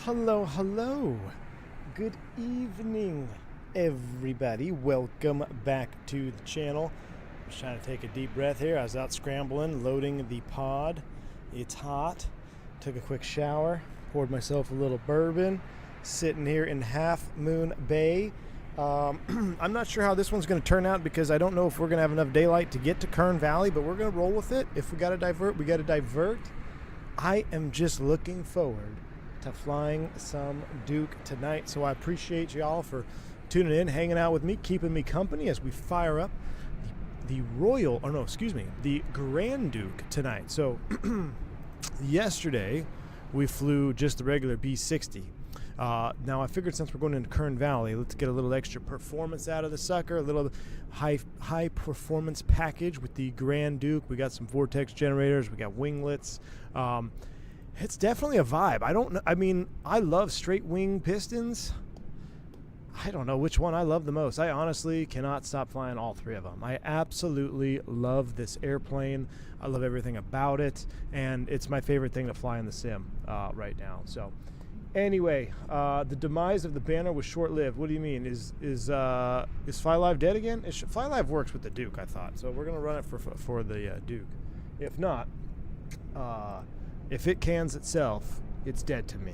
Hello. Good evening, everybody. Welcome back to the channel. Just trying to take a deep breath here. I was out scrambling, loading the pod. It's hot. Took a quick shower, poured myself a little bourbon, sitting here in Half Moon Bay. I'm not sure how this one's going to turn out because I don't know if we're going to have enough daylight to get to Kern Valley, but we're going to roll with it. If we got to divert, we got to divert. I am just looking forward to flying some Duke tonight. So I appreciate y'all for tuning in, hanging out with me, keeping me company as we fire up the Grand Duke tonight. So yesterday we flew just the regular B60. Now I figured since we're going into Kern Valley, let's get a little extra performance out of the sucker, a little high performance package with the Grand Duke. We got some vortex generators, we got winglets. It's definitely a vibe. I love straight wing pistons. I don't know which one I love the most. I honestly cannot stop flying all three of them. I absolutely love this airplane. I love everything about it, and it's my favorite thing to fly in the sim right now. So Anyway, the demise of the banner was short-lived. What do you mean? Is Fly Live dead again? Fly Live works with the Duke, I thought. So we're gonna run it for the Duke. If not, if it cans itself, it's dead to me.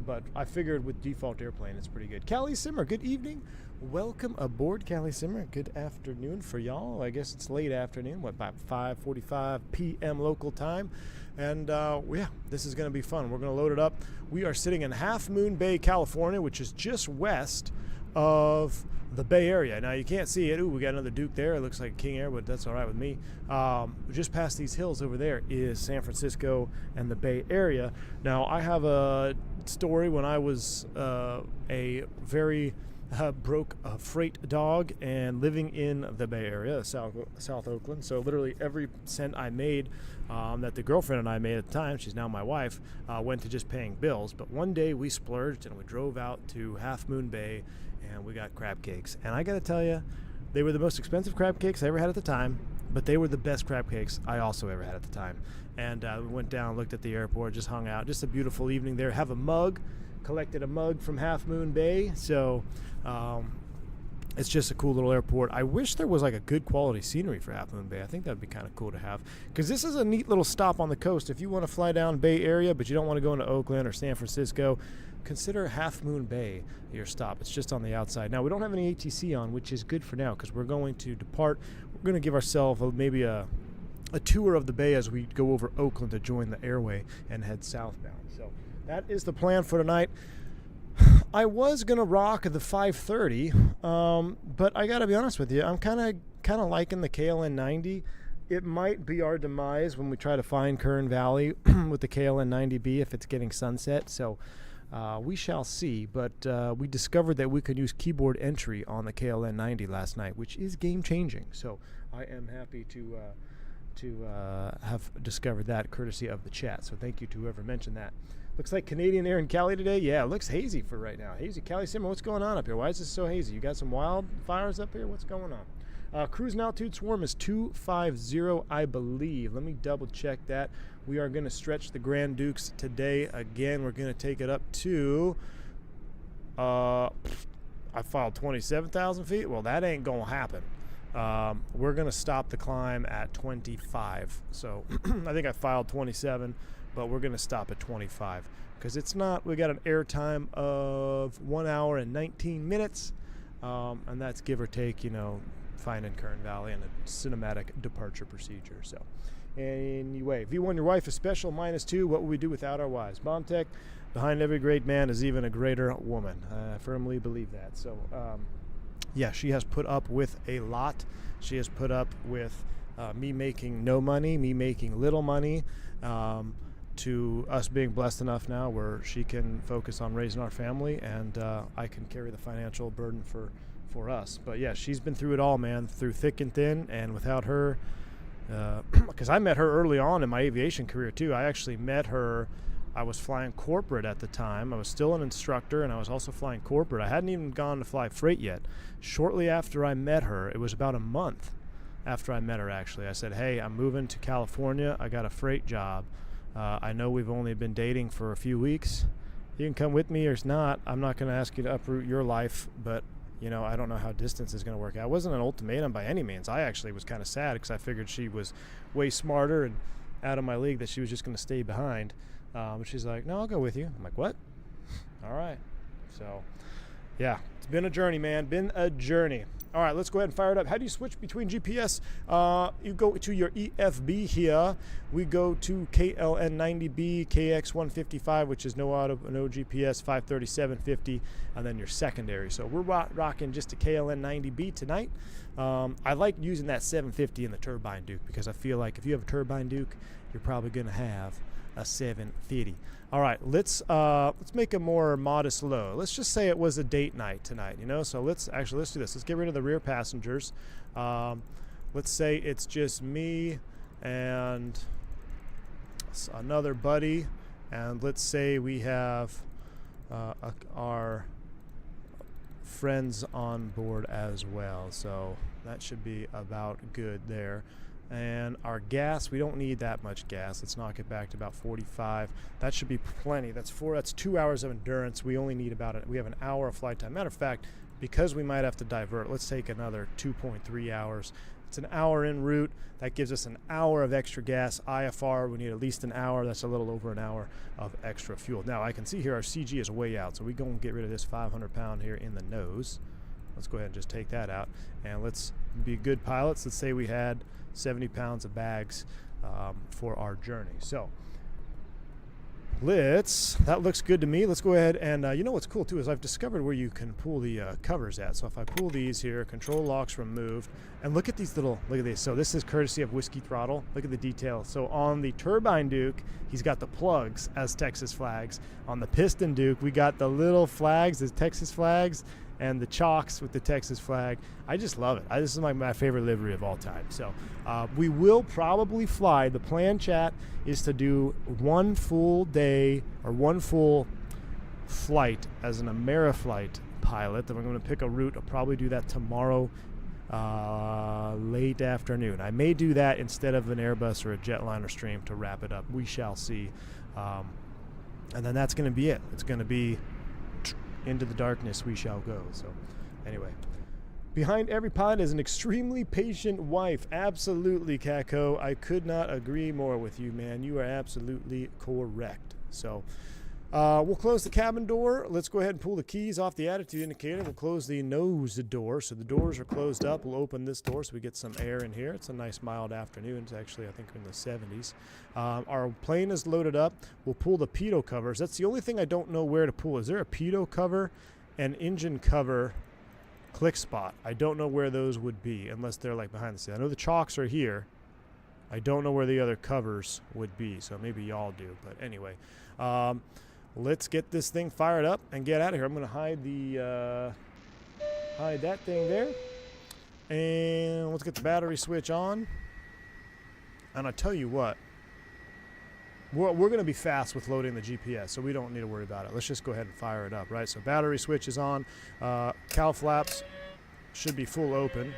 But I figured with default airplane, it's pretty good. Callie Simmer, good evening. Welcome aboard, Callie Simmer. Good afternoon for y'all. I guess it's late afternoon, about 5:45 p.m. local time. And yeah, this is going to be fun. We're going to load it up. We are sitting in Half Moon Bay, California, which is just west of the Bay Area. Now, you can't see it. Ooh, we got another Duke there. It looks like King Air, but that's all right with me. Just past these hills over there is San Francisco and the Bay Area. Now, I have a story when I was a very broke freight dog and living in the Bay Area, South Oakland. So literally every cent I made that the girlfriend and I made at the time, she's now my wife, went to just paying bills. But one day we splurged and we drove out to Half Moon Bay and we got crab cakes. And I got to tell you, they were the most expensive crab cakes I ever had at the time, but they were the best crab cakes I also ever had at the time. And we went down, looked at the airport, just hung out. Just a beautiful evening there. Have a mug. Collected a mug from Half Moon Bay, so it's just a cool little airport. I wish there was like a good quality scenery for Half Moon Bay. I think that would be kind of cool to have, because this is a neat little stop on the coast. If you want to fly down Bay Area but you don't want to go into Oakland or San Francisco, consider Half Moon Bay your stop. It's just on the outside. Now, we don't have any ATC on, which is good for now, because we're going to depart. We're going to give ourselves maybe a tour of the bay as we go over Oakland to join the airway and head southbound. So that is the plan for tonight. I was gonna rock the 530, but I gotta be honest with you, I'm kind of liking the KLN 90. It might be our demise when we try to find Kern Valley with the KLN 90B if it's getting sunset. So we shall see. But we discovered that we could use keyboard entry on the KLN 90 last night, which is game changing. So I am happy to have discovered that courtesy of the chat. So thank you to whoever mentioned that. Looks like Canadian Air in Cali today. Yeah, it looks hazy for right now. Hazy. Callie Simmer, what's going on up here? Why is this so hazy? You got some wildfires up here? What's going on? Cruise altitude swarm is 250, I believe. Let me double check that. We are going to stretch the Grand Dukes today. Again, we're going to take it up to, I filed 27,000 feet. Well, that ain't going to happen. We're going to stop the climb at 25. So I think I filed 27, but we're going to stop at 25 because it's not, we got an air time of 1 hour and 19 minutes. And that's give or take, finding Kern Valley and a cinematic departure procedure. So anyway, V1, your wife is special, -2. What would we do without our wives? Bombtech, behind every great man is even a greater woman. I firmly believe that. So, yeah, she has put up with a lot. She has put up with me making no money, me making little money, to us being blessed enough now where she can focus on raising our family, and I can carry the financial burden for us. But yeah, she's been through it all, man, through thick and thin, and without her, because I met her early on in my aviation career too. I actually met her, I was flying corporate at the time. I was still an instructor, and I was also flying corporate. I hadn't even gone to fly freight yet. Shortly after I met her, it was about a month after I met her, actually, I said, hey, I'm moving to California. I got a freight job. I know we've only been dating for a few weeks. You can come with me or not. I'm not going to ask you to uproot your life, but, I don't know how distance is going to work out. It wasn't an ultimatum by any means. I actually was kind of sad because I figured she was way smarter and out of my league, that she was just going to stay behind. But she's like, no, I'll go with you. I'm like, what? All right. So, yeah, it's been a journey, man. Been a journey. All right, let's go ahead and fire it up. How do you switch between GPS? You go to your EFB here. We go to KLN 90B, KX 155, which is no auto, no GPS, 537.50, and then your secondary. So we're rocking just a KLN 90B tonight. I like using that 750 in the Turbine Duke because I feel like if you have a Turbine Duke, you're probably going to have a 750. All right, let's make a more modest low. Let's just say it was a date night tonight, so let's do this. Let's get rid of the rear passengers. Let's say it's just me and another buddy, and let's say we have our friends on board as well. So that should be about good there. And our gas, we don't need that much gas. Let's knock it back to about 45. That should be plenty. That's 2 hours of endurance. We only need about it. We have an hour of flight time. Matter of fact, because we might have to divert, let's take another 2.3 hours. It's an hour en route. That gives us an hour of extra gas. IFR, we need at least an hour. That's a little over an hour of extra fuel. Now, I can see here our CG is way out, so we go and get rid of this 500-pound here in the nose. Let's go ahead and just take that out. And let's be good pilots. Let's say we had 70 pounds of bags for our journey. So that looks good to me. Let's go ahead and you know what's cool too is I've discovered where you can pull the covers at. So if I pull these here, control locks removed, and look at these look at these. So this is courtesy of Whiskey Throttle. Look at the detail. So on the turbine Duke, he's got the plugs as Texas flags. On the piston Duke, we got the little flags as Texas flags, and the chocks with the Texas flag. I just love it. This is my favorite livery of all time. So we will probably fly. The plan, chat, is to do one full day or one full flight as an Ameriflight pilot. Then we're going to pick a route. I'll probably do that tomorrow late afternoon. I may do that instead of an Airbus or a Jetliner Stream to wrap it up. We shall see. And then that's going to be it. It's going to be into the darkness we shall go. So anyway, behind every pilot is an extremely patient wife. Absolutely, Kako. I could not agree more with you, man. You are absolutely correct. So we'll close the cabin door. Let's go ahead and pull the keys off the attitude indicator. We'll close the nose door. So the doors are closed up. We'll open this door so we get some air in here. It's a nice mild afternoon. It's actually, I think, in the 70s. Our plane is loaded up. We'll pull the pitot covers. That's the only thing I don't know where to pull. Is there a pitot cover and engine cover click spot? I don't know where those would be unless they're like behind the scenes. I know the chocks are here. I don't know where the other covers would be, so maybe y'all do. But anyway, let's get this thing fired up and get out of here. I'm going to hide that thing there. And let's get the battery switch on. And I tell you what, we're going to be fast with loading the GPS, so we don't need to worry about it. Let's just go ahead and fire it up, right? So battery switch is on. Cowl flaps should be full open,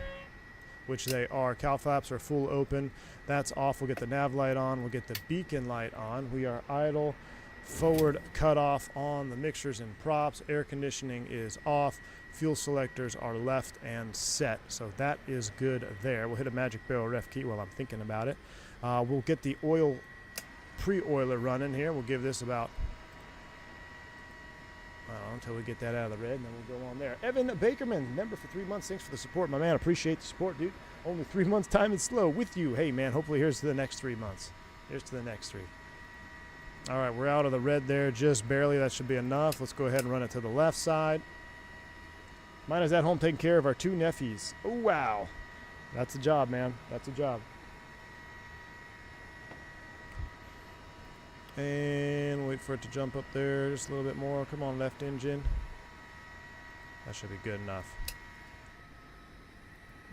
which they are. Cowl flaps are full open. That's off. We'll get the nav light on. We'll get the beacon light on. We are idle. Forward cutoff on the mixtures and props. Air conditioning is off. Fuel selectors are left and set. So that is good there. We'll hit a magic barrel ref key while I'm thinking about it. We'll get the oil pre-oiler running here. We'll give this about, until we get that out of the red, and then we'll go on there. Evan Bakerman, member for 3 months. Thanks for the support, my man. Appreciate the support, dude. Only 3 months. Time is slow with you. Hey, man, hopefully here's to the next 3 months. Here's to the next 3. All right, we're out of the red there just barely. That should be enough. Let's go ahead and run it to the left side. Mine is at home taking care of our 2 nephews. Oh, wow. That's a job, man. That's a job. And wait for it to jump up there just a little bit more. Come on, left engine. That should be good enough.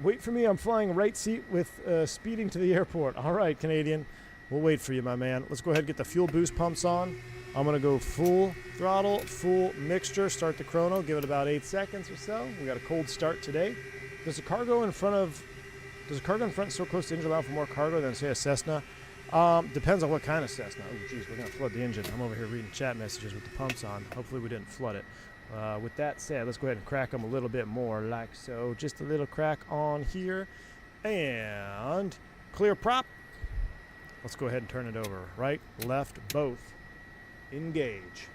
Wait for me. I'm flying right seat with speeding to the airport. All right, Canadian. We'll wait for you, my man. Let's go ahead and get the fuel boost pumps on. I'm going to go full throttle, full mixture, start the chrono, give it about 8 seconds or so. We got a cold start today. Does the cargo in front so close to engine allow for more cargo than, say, a Cessna? Depends on what kind of Cessna. Oh, geez, we're going to flood the engine. I'm over here reading chat messages with the pumps on. Hopefully we didn't flood it. With that said, let's go ahead and crack them a little bit more, like so. Just a little crack on here. And clear prop. Let's go ahead and turn it over. Right, left, both. Engage.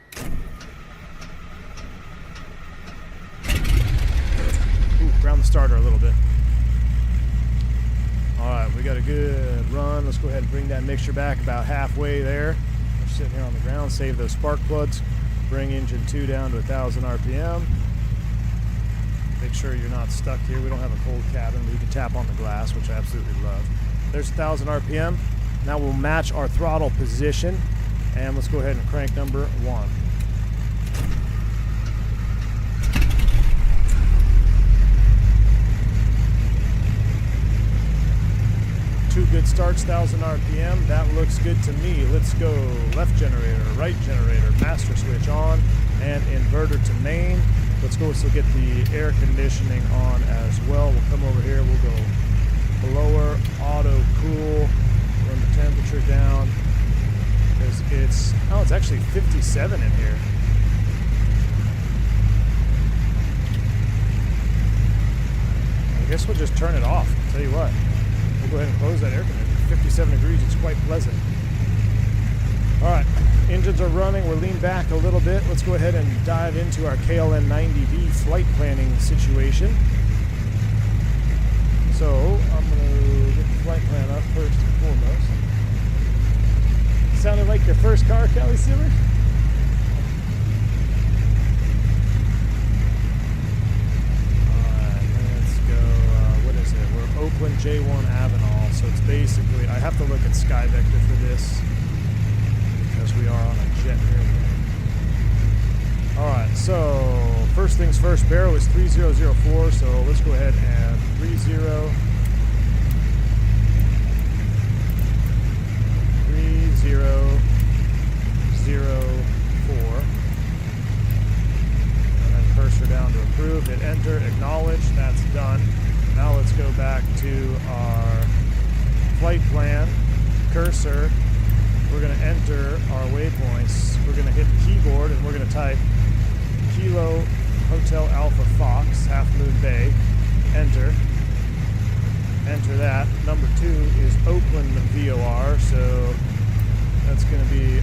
Ooh, ground the starter a little bit. All right, we got a good run. Let's go ahead and bring that mixture back about halfway there. We're sitting here on the ground. Save those spark plugs. Bring engine 2 down to 1,000 RPM. Make sure you're not stuck here. We don't have a cold cabin. We can tap on the glass, which I absolutely love. There's 1,000 RPM. Now we'll match our throttle position, and let's go ahead and crank number 1. Two good starts, 1,000 RPM. That looks good to me. Let's go left generator, right generator, master switch on, and inverter to main. Let's go also get the air conditioning on as well. We'll come over here. We'll go blower auto cool. Run the temperature down because it's actually 57 in here. I guess we'll just turn it off. I'll tell you what, we'll go ahead and close that air conditioner. 57 degrees, it's quite pleasant. All right, engines are running. We're leaned back a little bit. Let's go ahead and dive into our KLN 90B flight planning situation. So I'm going to get the flight plan up first and foremost. Sounded like your first car, Kelly Silver? Alright, let's go, what is it? We're Oakland J1 Avenal, so it's basically, I have to look at Sky Vector for this, because we are on a jet here. Alright, so first things first, Barrow is 3004, so let's go ahead and 3004. And then cursor down to approve, hit enter, acknowledge, that's done. Now let's go back to our flight plan, cursor. We're going to enter our waypoints. We're going to hit the keyboard and we're going to type Kilo Hotel Alpha Fox, Half Moon Bay, enter. Enter that. Number 2 is Oakland VOR, so that's going to be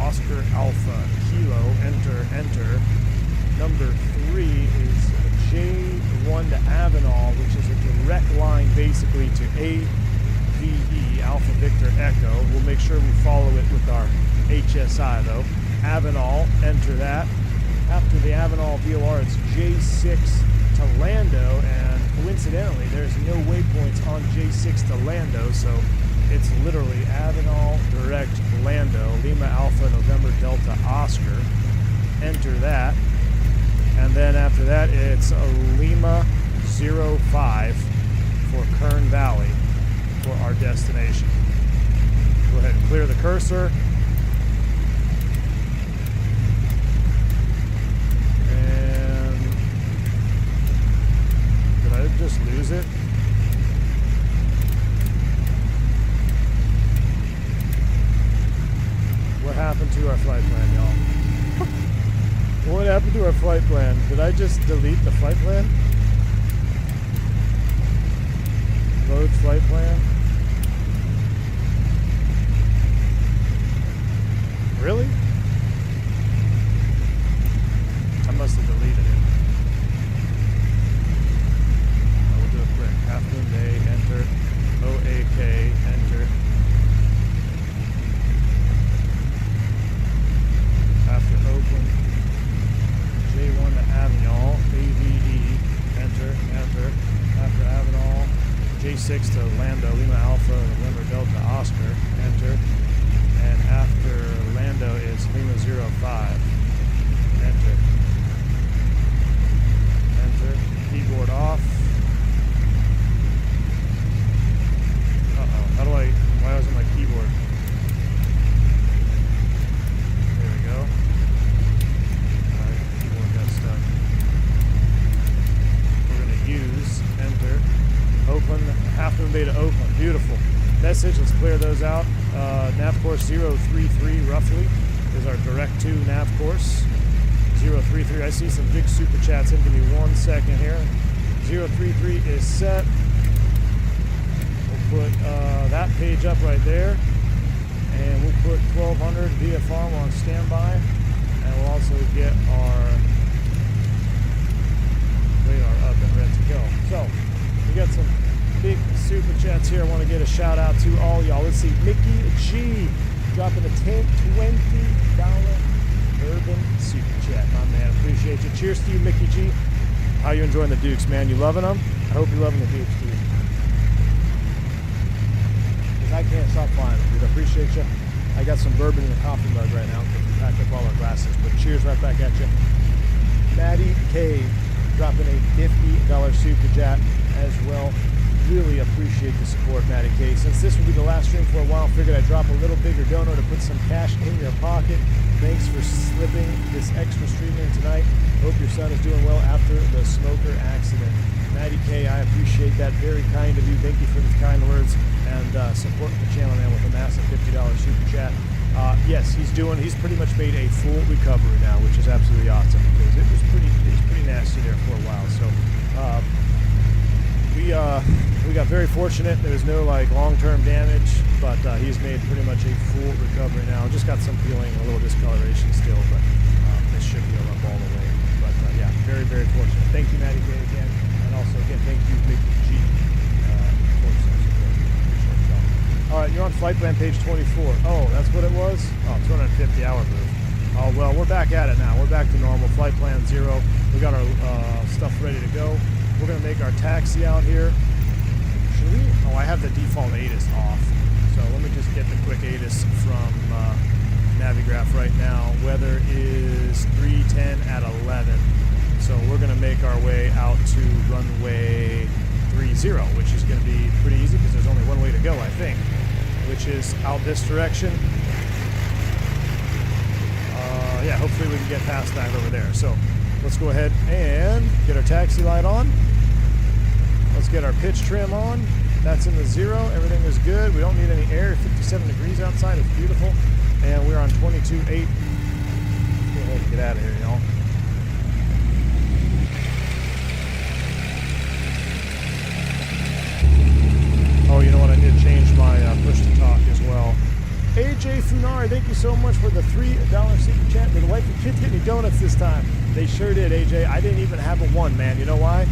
Oscar Alpha Kilo, enter, enter. Number 3 is J1 to Avenal, which is a direct line basically to AVE, Alpha Victor Echo. We'll make sure we follow it with our HSI though. Avenal, enter that. After the Avenal VOR, it's J6 to Lando, and coincidentally, there's no waypoints on J6 to Lando, so it's literally Avenal, direct, Lando, Lima Alpha, November Delta, Oscar. Enter that. And then after that, it's a Lima 05 for Kern Valley for our destination. Go ahead and clear the cursor. And did I just lose it? What happened to our flight plan, y'all? What happened to our flight plan? Did I just delete the flight plan? Load flight plan? Really? I must have deleted it. We'll do it quick. Half Moon Bay, enter. OAK, enter. After Oakland, J1 to Avenal, AVE, enter, enter. After Avenal, J6 to Lando, Lima Alpha, November Delta, Oscar, enter. And after Lando, it's Lima 05, enter. Enter, keyboard off. Uh-oh, why wasn't my keyboard? There we go. Alright, keyboard got stuck. We're going to use, enter, Oakland, Half Moon Bay to Oakland. Beautiful. Message, let's clear those out. Nav course 033 roughly is our direct to nav course. 033, I see some big super chats in. Give me 1 second here. 033 is set. We'll put that page up right there. And we'll put 1200 VFR on standby. And we'll also get our radar up and ready to go. So, we got some big super chats here. I want to get a shout out to all y'all. Let's see, Mickey G dropping a $20 Urban super chat, my man. Appreciate you. Cheers to you, Mickey G. How you enjoying the Dukes, man? You loving them? I hope you're loving the Dukes, dude. Because I can't stop flying them, dude. I appreciate you. I got some bourbon in the coffee mug right now because we packed up all our glasses. But cheers right back at you. Maddie K dropping a $50 super chat as well. really appreciate the support, Matty K. Since this will be the last stream for a while, figured I'd drop a little bigger donor to put some cash in your pocket. Thanks for slipping this extra stream in tonight. Hope your son is doing well after the smoker accident. Matty K, I appreciate that. Very kind of you. Thank you for the kind words and supporting the channel, man, with a massive $50 super chat. Yes, he's pretty much made a full recovery now, which is absolutely awesome because it was pretty nasty there for a while. So we got very fortunate. There was no like long-term damage, but he's made pretty much a full recovery now. Just got some peeling, a little discoloration still, but this should heal up all the way. But yeah, very, very fortunate. Thank you, Matty K, again, and also again thank you, Big G, for some support. Appreciate y'all. All right, you're on flight plan page 24. Oh, that's what it was? Oh, 250-hour move. Oh, well, we're back at it now. We're back to normal. Flight plan 0. We got our stuff ready to go. We're going to make our taxi out here. Should we? Oh, I have the default ATIS off. So let me just get the quick ATIS from Navigraph right now. Weather is 310 at 11. So we're going to make our way out to runway 30, which is going to be pretty easy because there's only one way to go, I think, which is out this direction. Yeah, hopefully we can get past that over there. So let's go ahead and get our taxi light on. Let's get our pitch trim on. That's in the 0. Everything is good. We don't need any air. 57 degrees outside. It's beautiful. And we're on 22.8. Go ahead and get out of here, y'all. Oh, you know what? I need to change my push to talk as well. AJ Funari, thank you so much for the $3 super chat. Did the wife and kids get any donuts this time? They sure did, AJ. I didn't even have a one, man. You know why?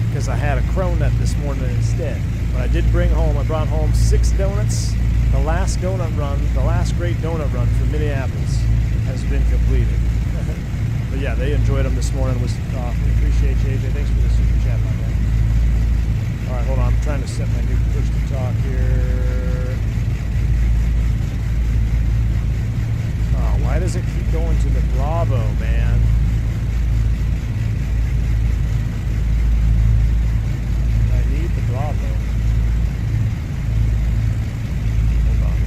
Because I had a cronut this morning instead. But I did bring home, I brought home 6 donuts. The last donut run, the last great donut run for Minneapolis has been completed. But yeah, they enjoyed them this morning. We appreciate you, AJ. Thanks for the super chat, my man. All right, hold on. I'm trying to set my new push to talk here. Oh, why does it keep going to the Bravo, man? I need the Bravo. Hold on.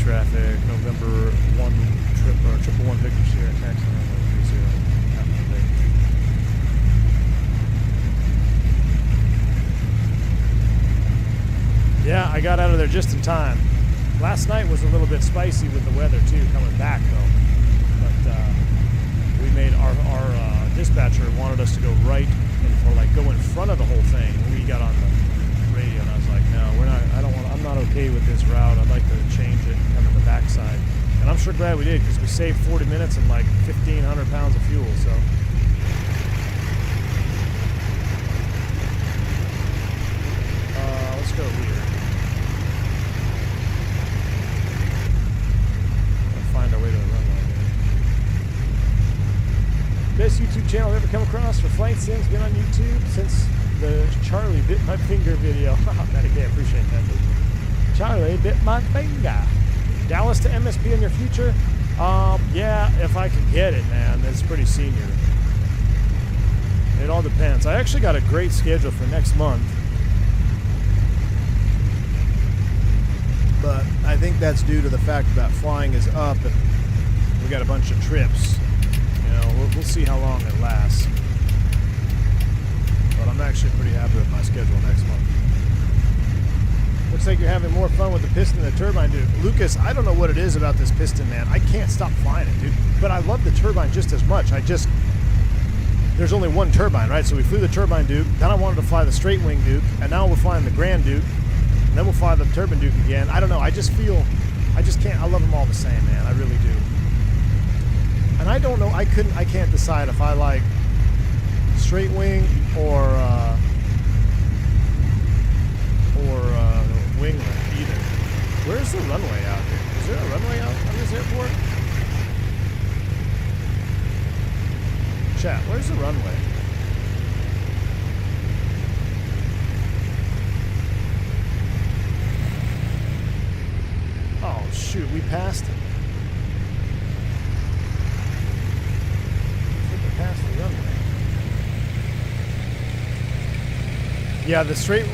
Traffic, November 1 trip or 111 Victor Sierra taxi runway 30. Yeah, I got out of there just in time. Last night was a little bit spicy with the weather too, coming back though. But we made our dispatcher wanted us to go right or like go in front of the whole thing. We got on the radio and I was like, no, we're not. I'm not okay with this route. I'd like to change it and come in the backside. And I'm sure glad we did because we saved 40 minutes and like 1,500 pounds of fuel. So. Let's go here. We'll find our way to the runway here. Best YouTube channel I've ever come across for flight sims. Been on YouTube since the Charlie bit my finger video. Matty K, I appreciate that, dude. Charlie bit my finger. Dallas to MSP in your future? Yeah, if I can get it, man. It's pretty senior. It all depends. I actually got a great schedule for next month. But I think that's due to the fact that flying is up and we got a bunch of trips. You know, we'll see how long it lasts. But I'm actually pretty happy with my schedule next month. Looks like you're having more fun with the piston than the turbine, dude. Lucas, I don't know what it is about this piston, man. I can't stop flying it, dude. But I love the turbine just as much. There's only one turbine, right? So we flew the turbine Duke, then I wanted to fly the straight wing Duke, and now we're flying the Grand Duke. And then we'll fly the Turbine Duke again. I don't know. I just can't. I love them all the same, man. I really do. And I don't know. I can't decide if I like straight wing or winglet either. Where's the runway out here? Is there a runway out on this airport? Chat, where's the runway? Oh shoot, we passed it. I think we passed the runway. Yeah, the straight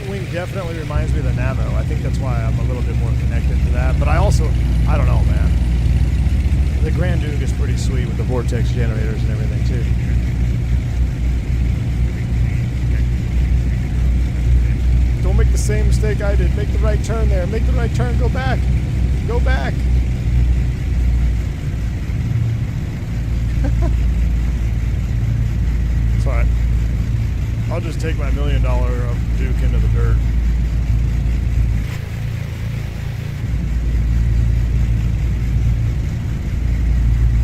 wing definitely reminds me of the Navo. I think that's why I'm a little bit more connected to that. But I don't know, man. The Grand Duke is pretty sweet with the vortex generators and everything too. Don't make the same mistake I did. Make the right turn there. Make the right turn. Go back. Go back. It's all right. I'll just take my $1 million Duke into the dirt.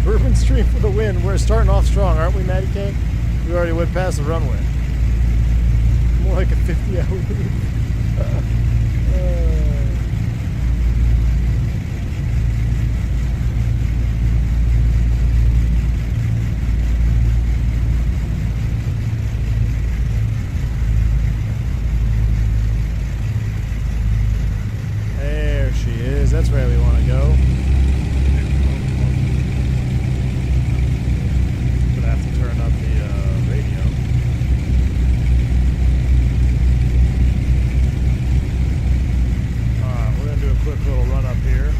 Bourbon Stream for the win. We're starting off strong, aren't we, Matty K? We already went past the runway. More like a 50-hour lead. There she is. That's where we want to go. Gonna have to turn up the radio. Alright, we're gonna do a quick little run up here.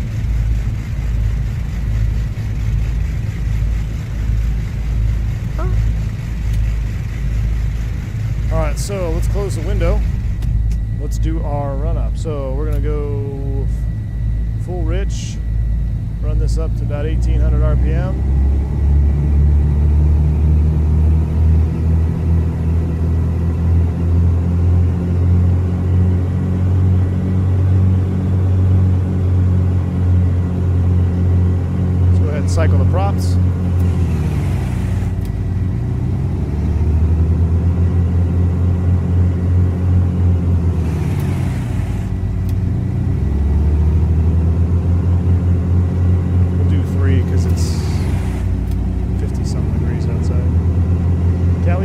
Alright, so let's close the window. Let's do our run up. So we're gonna go full rich, run this up to about 1800 RPM. Let's go ahead and cycle the props.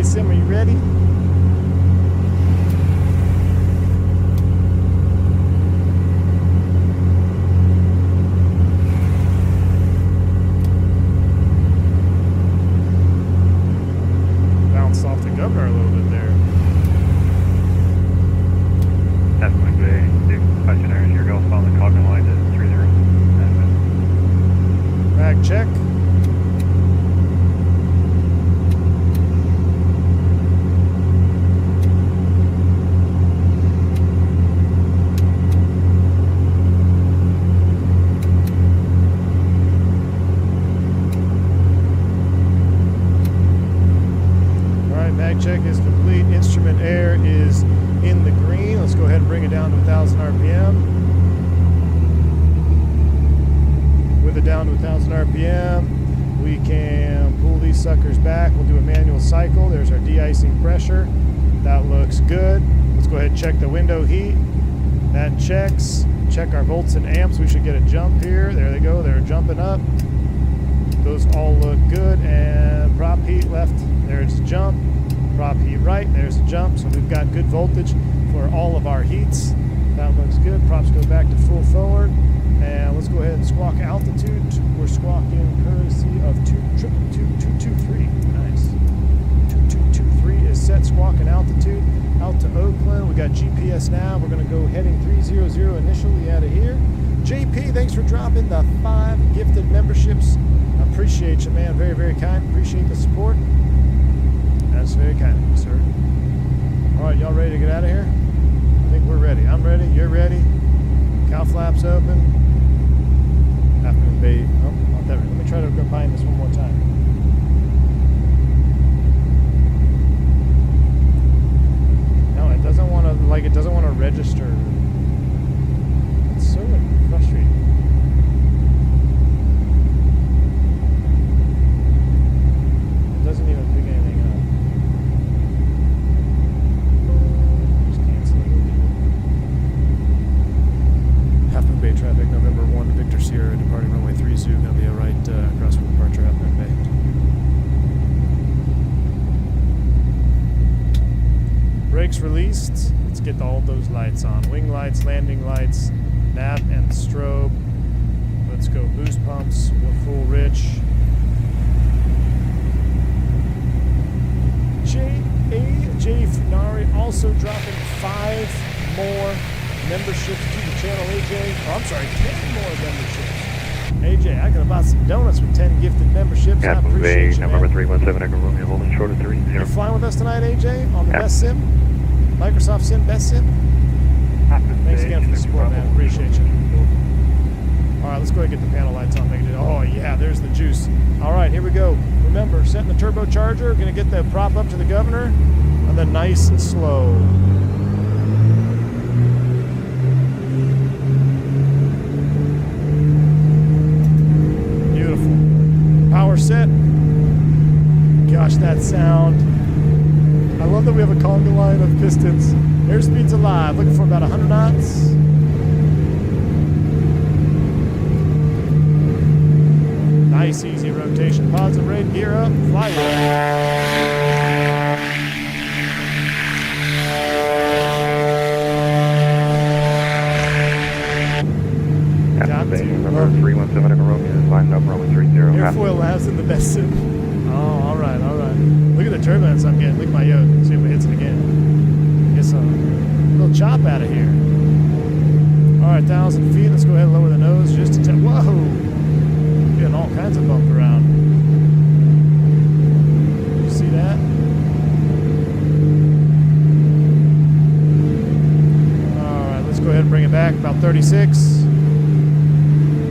Sim, are you ready? Bounced off the governor a little bit there. Definitely good. Questionnaires, your Gulf on the Cogman line to 30. Mag check. Check is complete. Instrument air is in the green. Let's go ahead and bring it down to 1000 RPM. With it down to 1000 RPM, we can pull these suckers back. We'll do a manual cycle. There's our de-icing pressure. That looks good. Let's go ahead and check the window heat. That checks. Check our volts and amps. We should get a jump here. There they go. They're jumping up. Those all look good. And prop heat left. There's a jump. Prop heat right, there's a jump, so we've got good voltage for all of our heats. That looks good. Props go back to full forward, and let's go ahead and squawk altitude. We're squawking courtesy of 223. Nice. 2223 is set. Squawking altitude out to Oakland. We got GPS now. We're going to go heading 300 initially out of here. JP, thanks for dropping the 5 gifted memberships. Appreciate you, man. Very, very kind. Appreciate the support. That's very kind of you, sir. All right, y'all ready to get out of here? I think we're ready. I'm ready. You're ready. Cow flaps open. Half moon bait. Oh, not that. Let me try to combine this one more time. No, it doesn't want to. Like, it doesn't want to register brakes released. Let's get all those lights on. Wing lights, landing lights, nav and strobe. Let's go boost pumps. We're full rich. J Funari also dropping 5 more memberships to the channel, AJ. Oh, I'm sorry, 10 more memberships. AJ, I could have bought some donuts with 10 gifted memberships. I appreciate you, November man. 317 Echo Romeo, holding short of 30. You're flying with us tonight, AJ, on the Best Sim? Microsoft Sim, Best Sim? Thanks again for the support, man. Appreciate you. All right, let's go ahead and get the panel lights on. Oh, yeah, there's the juice. All right, here we go. Remember, setting the turbocharger. Going to get the prop up to the governor, and then nice and slow. Beautiful. Power set. Gosh, that sound. I love that we have a conga line of pistons. Airspeed's alive. Looking for about 100 knots. Nice, easy rotation. Positive rate, gear up, fly away. Number 317 Echo Romeo is lined up, runway 30. Airfoil labs in the Best Sim. Oh, all right, all right. Look at the turbulence I'm getting. Look at my yoke. See if it hits it again. Get some little chop out of here. All right, 1,000 feet. Let's go ahead and lower the nose just a tad. Whoa! Getting all kinds of bump around. You see that? All right, let's go ahead and bring it back. About 36.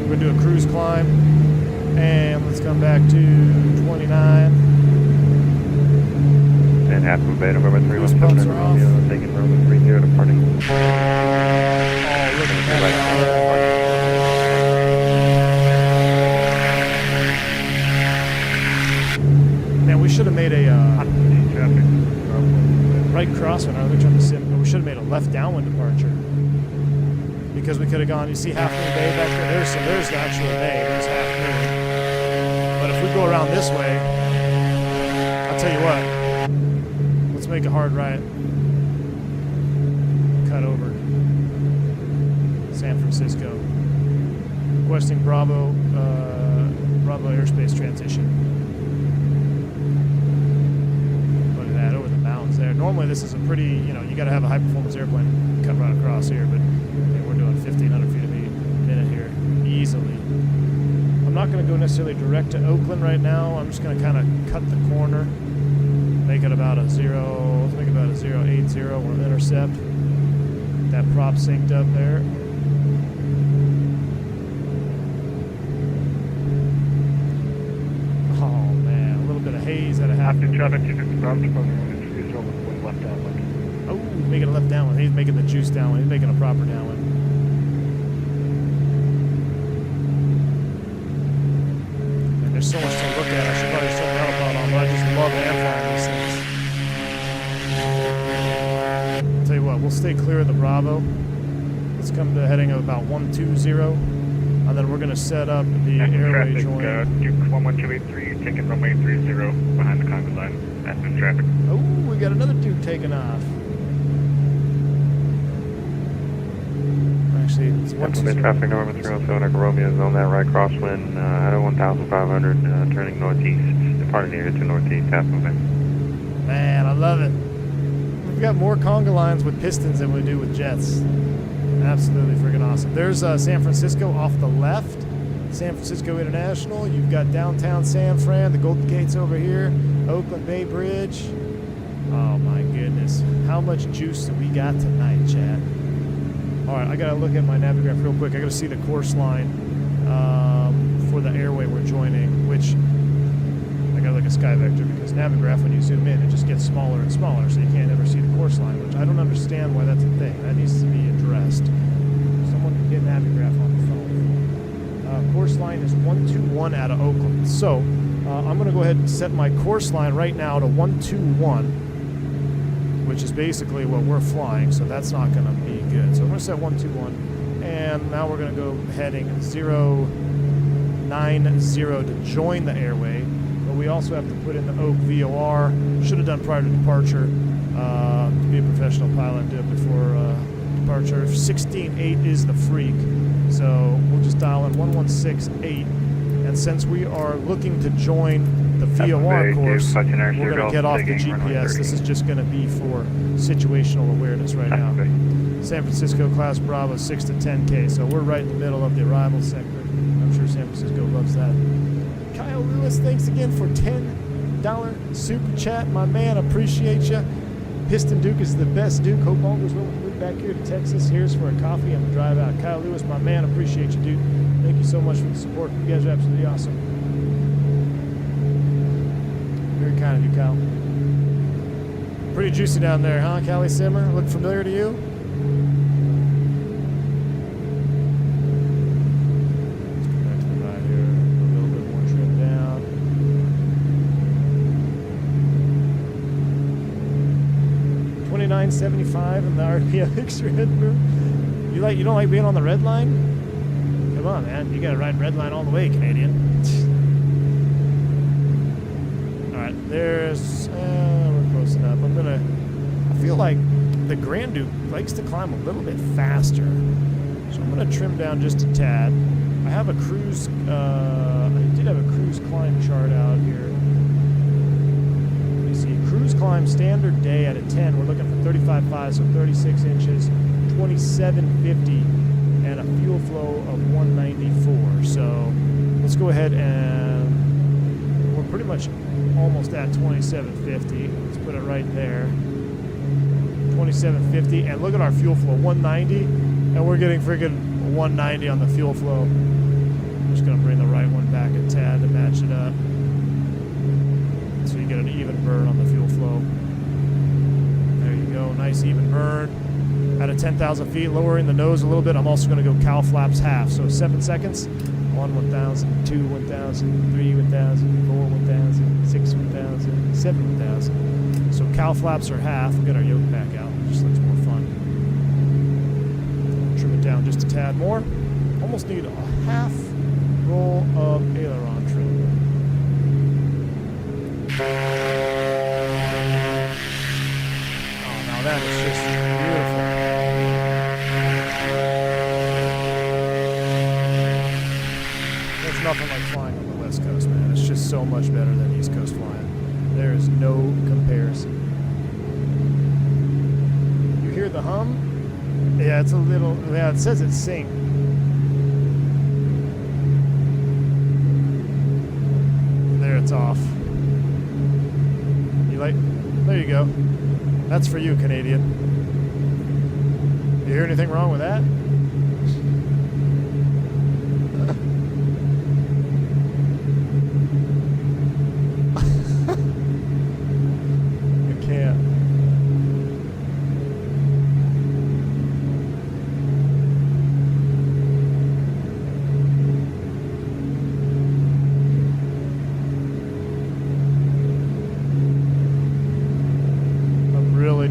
We're going to do a cruise climb. And let's come back to 29. And Apple Bay, November 317 Echo Romeo, taking runway 30, departing. Oh, look at that. Man, we should have made a right crosswind. Let me try to sim. We should have made a left downwind departure because we could have gone. You see Half Moon Bay back there. So there's the actual bay. There's Half Moon. But if we go around this way, I'll tell you what. Let's make a hard right. Cut over San Francisco. Requesting Bravo airspace transition. There. Normally this is a pretty, you got to have a high performance airplane cut right across here, but we're doing 1,500 feet a minute here easily. I'm not going to go necessarily direct to Oakland right now. I'm just going to kind of cut the corner, make it about a 0, let's make it about a 080. We'll intercept that prop synced up there. Oh man, a little bit of haze out of half. Oh, making a left downwind. He's making the juice downwind. He's making a proper downwind. And there's so much to look at. I should probably turn the helipod on, but I just love amplifying these things. I'll tell you what, we'll stay clear of the Bravo. Let's come to a heading of about 120, and then we're going to set up the airway joint. Duke 11283, taking runway 30 behind the conga line. That's in traffic. Oh, we got another Duke taking off. Actually, it's 120. Traffic November 307 Echo Romeo is on that right crosswind at 1,500, turning northeast, departing here to northeast, half movement. Man, I love it. We've got more conga lines with pistons than we do with jets. Absolutely freaking awesome. There's San Francisco off the left. San Francisco International. You've got downtown San Fran, the Golden Gate's over here, Oakland Bay Bridge. Oh my goodness. How much juice do we got tonight, Chad? All right, I got to look at my Navigraph real quick. I got to see the course line for the airway we're joining, which I got to look at SkyVector because Navigraph, when you zoom in, it just gets smaller and smaller, so you can't ever see the course line, which I don't understand why that's a thing. That needs to be addressed. Someone can get Navigraph on the phone. Course line is 121 out of Oakland. So I'm going to go ahead and set my course line right now to 121, which is basically what we're flying, so that's not going to be good. So I'm going to set 121, and now we're going to go heading 090 to join the airway. but we also have to put in the Oak VOR. Should have done prior to departure. To be a professional pilot, do it before departure. 16.8 is the freak, so we'll just dial in 1168. And since we are looking to join the VOR course, we're going to get off the GPS. This is just going to be for situational awareness right now. San Francisco class Bravo 6 to 10K, so we're right in the middle of the arrival sector. I'm sure San Francisco loves that. Kyle Lewis, thanks again for $10 super chat. My man, appreciate you. Piston Duke is the best Duke. Hope all goes well when we move back here to Texas. Here's for a coffee and a drive out. Kyle Lewis, my man, appreciate you, dude. Thank you so much for the support. You guys are absolutely awesome. Very kind of you, Kyle. Pretty juicy down there, huh, Callie Simmer? Look familiar to you? Let's go back to the right here. A little bit more trim down. $29.75 in the RPMX red room. You don't like being on the red line? Come on, man. You gotta ride red line all the way, Canadian. Alright, there's we're close enough. I feel like the Grand Duke likes to climb a little bit faster. So I'm gonna trim down just a tad. I have a cruise I did have a cruise climb chart out here. Cruise climb standard day at a 10. We're looking for 35.5, so 36 inches, 2750, and a fuel flow of 194. So let's go ahead and we're pretty much almost at 2750. Let's put it right there. 2750, and look at our fuel flow, 190, and we're getting friggin' 190 on the fuel flow. I'm just gonna bring the right one back a tad to match it up. So you get an even burn on the fuel flow. There you go, nice even burn. At a 10,000 feet, lowering the nose a little bit. I'm also going to go cow flaps half. So 7 seconds. 1, 1,000, 2, 1,000, 3, 1,000, 4, 1,000, 6, 1,000, 7, 1,000. So cow flaps are half. We'll get our yoke back out. It just looks more fun. Trim it down just a tad more. Almost need a half roll of aileron trim. Oh, now that is just beautiful. There's nothing like flying on the West Coast, man. It's just so much better than East Coast flying. There is no comparison. You hear the hum? Yeah, it's a little, yeah, it says it's sync. There, it's off. There you go. That's for you, Canadian. You hear anything wrong with that? You can't.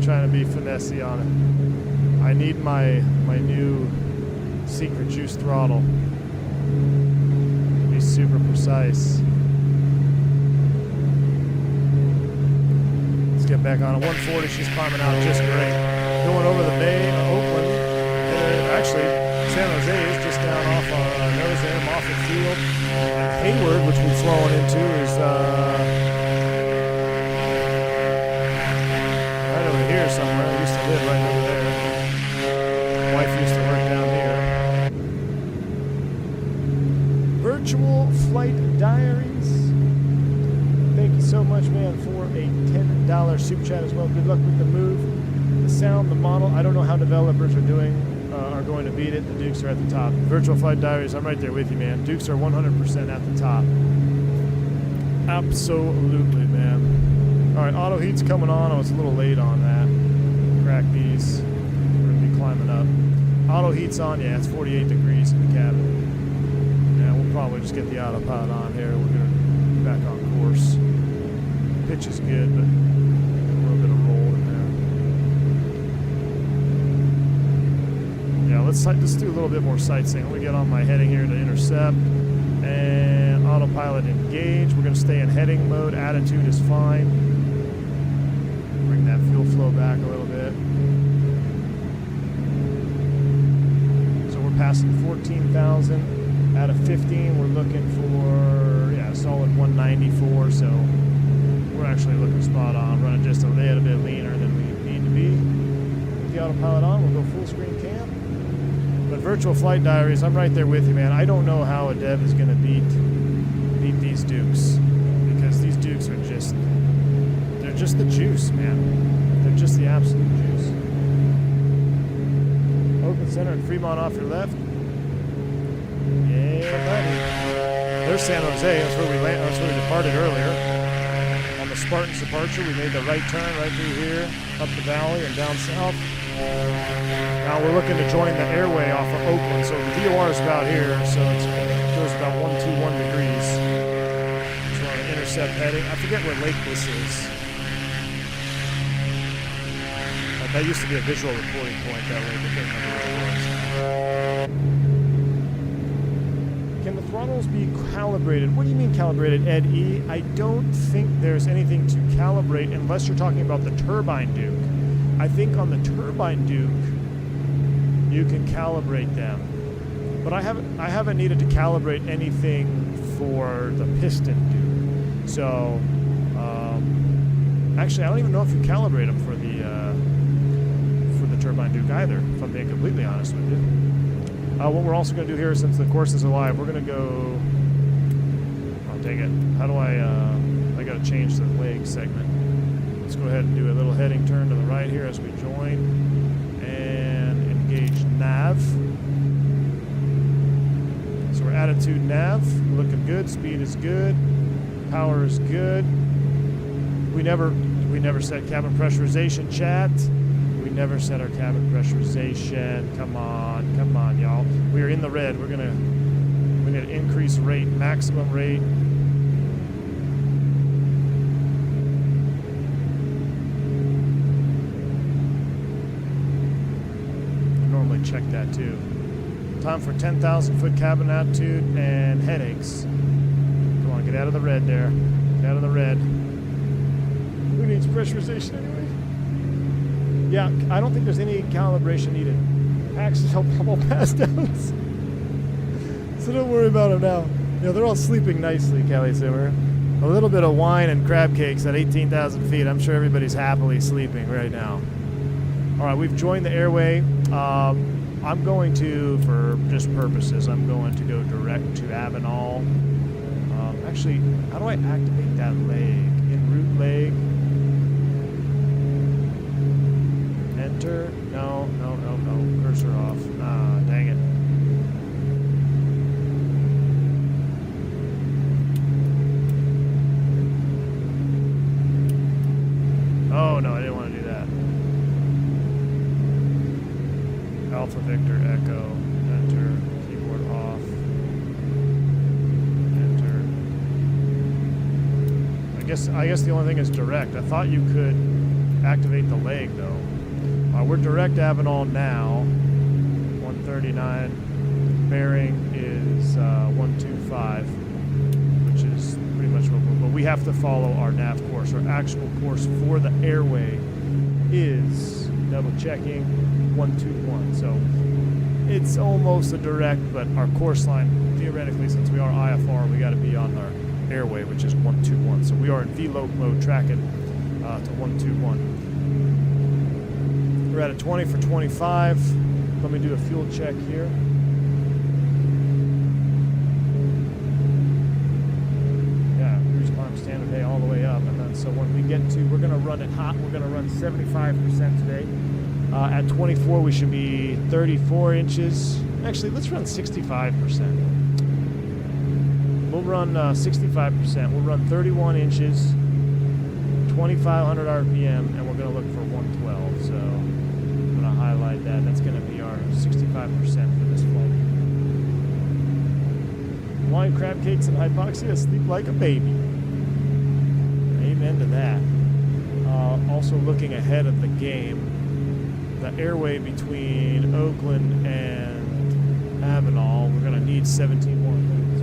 Trying to be finessey on it. I need my new secret juice throttle to be super precise. Let's get back on it. 140, she's climbing out just great. Going over the bay of Oakland. Actually, San Jose is just down off our nose there, Moffett Field. Hayward, which we've flown into, is here somewhere. I used to live right over there. Wife used to work down here. Virtual Flight Diaries. Thank you so much, man, for a $10 super chat as well. Good luck with the move. The sound, the model. I don't know how developers are going to beat it. The Dukes are at the top. Virtual Flight Diaries, I'm right there with you, man. Dukes are 100% at the top. Absolutely, man. All right, auto heat's coming on. I was a little late on that. Crack these. We're going to be climbing up. Auto heat's on. Yeah, it's 48 degrees in the cabin. Yeah, we'll probably just get the autopilot on here. We're going to be back on course. Pitch is good, but a little bit of roll in there. Yeah, let's do a little bit more sightseeing. Let me get on my heading here to intercept. And auto autopilot engaged. We're going to stay in heading mode. Attitude is fine. Bring that fuel flow back a little bit. So we're passing 14,000. Out of 15, we're looking for, yeah, a solid 194. So we're actually looking spot on. Running just a little bit leaner than we need to be. With the autopilot on, we'll go full screen cam. But Virtual Flight Diaries, I'm right there with you, man. I don't know how a dev is going to beat these Dukes, because these Dukes are just, they're just the juice, man. They're just the absolute juice. Oakland Center and Fremont off your left. Yeah, buddy. There's San Jose. That's where we land. That's where we departed earlier. On the Spartans departure, we made the right turn right through here, up the valley and down south. Now we're looking to join the airway off of Oakland, so the VOR is about here, so it goes about 121 degrees. So we're going to intercept heading. I forget what lake this is. That used to be a visual reporting point, that lake. I can't remember where it was. Can the throttles be calibrated? What do you mean calibrated, Ed E? I don't think there's anything to calibrate unless you're talking about the turbine Duke. I think on the turbine Duke, you can calibrate them, but I haven't needed to calibrate anything for the piston Duke. So, actually, I don't even know if you calibrate them for the turbine Duke either. If I'm being completely honest with you. What we're also going to do here, since the course is alive, we're going to go. Oh, dang it! How do I got to change the leg segment. Let's go ahead and do a little heading turn to the right here as we join and engage nav. So we're attitude nav, looking good, speed is good, power is good. We never set cabin pressurization, chat. We never set our cabin pressurization. Come on, y'all. We are in the red. We need to increase rate, maximum rate. Check that too. Time for 10,000 foot cabin attitude and headaches. Come on, get out of the red there. Get out of the red. Who needs pressurization anyway? Yeah, I don't think there's any calibration needed. Axis help bubble pass downs. So don't worry about them now. You know, they're all sleeping nicely, Kelly Simmer. A little bit of wine and crab cakes at 18,000 feet. I'm sure everybody's happily sleeping right now. All right, we've joined the airway. I'm going to, for just purposes, I'm going to go direct to Avenal. Actually, how do I activate that leg? En route leg. Enter. No. Cursor off. Ah, dang it. Oh, no, I didn't want to do that. Alpha Victor Echo, enter, keyboard off, enter. I guess the only thing is direct. I thought you could activate the leg though. We're direct Avenal now, 139. Bearing is 125, which is pretty much what but we have to follow our nav course. Our actual course for the airway is, double checking, 121. So it's almost a direct, but our course line, theoretically, since we are IFR, we got to be on our airway, which is 121. So we are in VLOC mode tracking to 121. We're at a 20 for 25. Let me do a fuel check here. Yeah, cruise climb standard day all the way up. And then so when we get to, we're going to run it hot. We're going to run 75% today. At 24, we should be 34 inches. Actually, let's run 65%. We'll run 65%. We'll run 31 inches, 2,500 RPM, and we're going to look for 112. So I'm going to highlight that. That's going to be our 65% for this flight. Wine, crab cakes, and hypoxia. Sleep like a baby. Amen to that. Also looking ahead of the game. The airway between Oakland and Avenal, we're going to need 17 more minutes.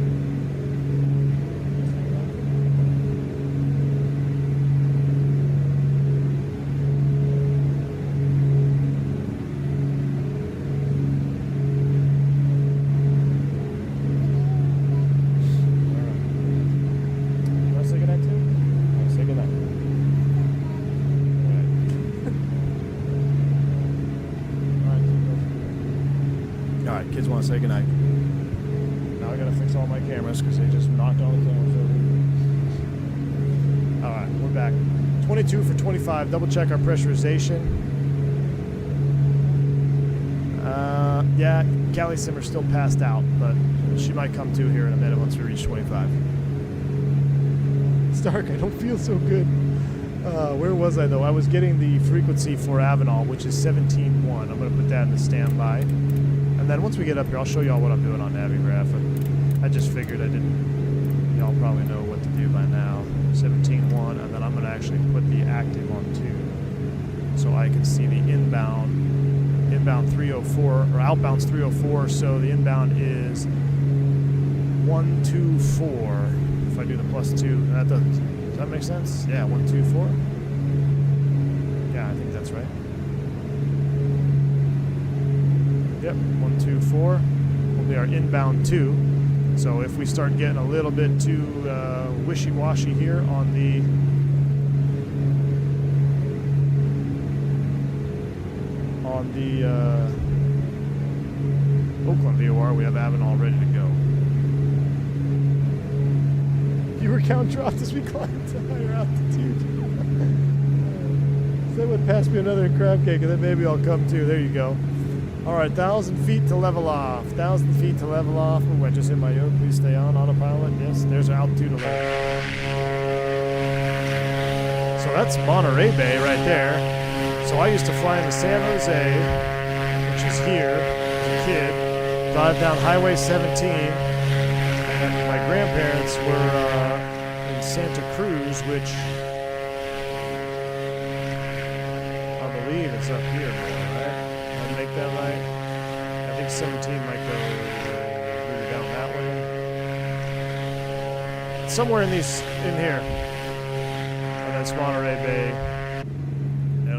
kids want to say goodnight. Now I gotta fix all my cameras because they just knocked all the cameras over. Alright, we're back. 22 for 25. Double check our pressurization. Yeah, Callie Simmer's still passed out, but she might come to here in a minute once we reach 25. Stark, I don't feel so good. Where was I though? I was getting the frequency for Avenal, which is 17.1. I'm going to put that in the standby. And then once we get up here, I'll show y'all what I'm doing on Navigraph. I just figured y'all probably know what to do by now. 17.1, and then I'm going to actually put the active on 2 so I can see the inbound 304, or outbound's 304, so the inbound is 124. If I do the +2, does that make sense? Yeah, 124. Yeah, I think that's right. Yep, 124 will be our inbound 2. So if we start getting a little bit too wishy-washy here on the Oakland VOR, we have Avenal ready to go. Viewer count dropped as we climbed to higher altitude. Someone pass me another crab cake and then maybe I'll come too. There you go. Alright, 1,000 feet to level off. 1,000 feet to level off. Oh, I just hit my yoke. Please stay on autopilot. Yes, there's our altitude alert. So that's Monterey Bay right there. So I used to fly into San Jose, which is here, as a kid, drive down Highway 17, and my grandparents were in Santa Cruz, which I believe is up here, right? Did I make that right? I think 17 might go down that way. Somewhere in here. And that's Monterey Bay.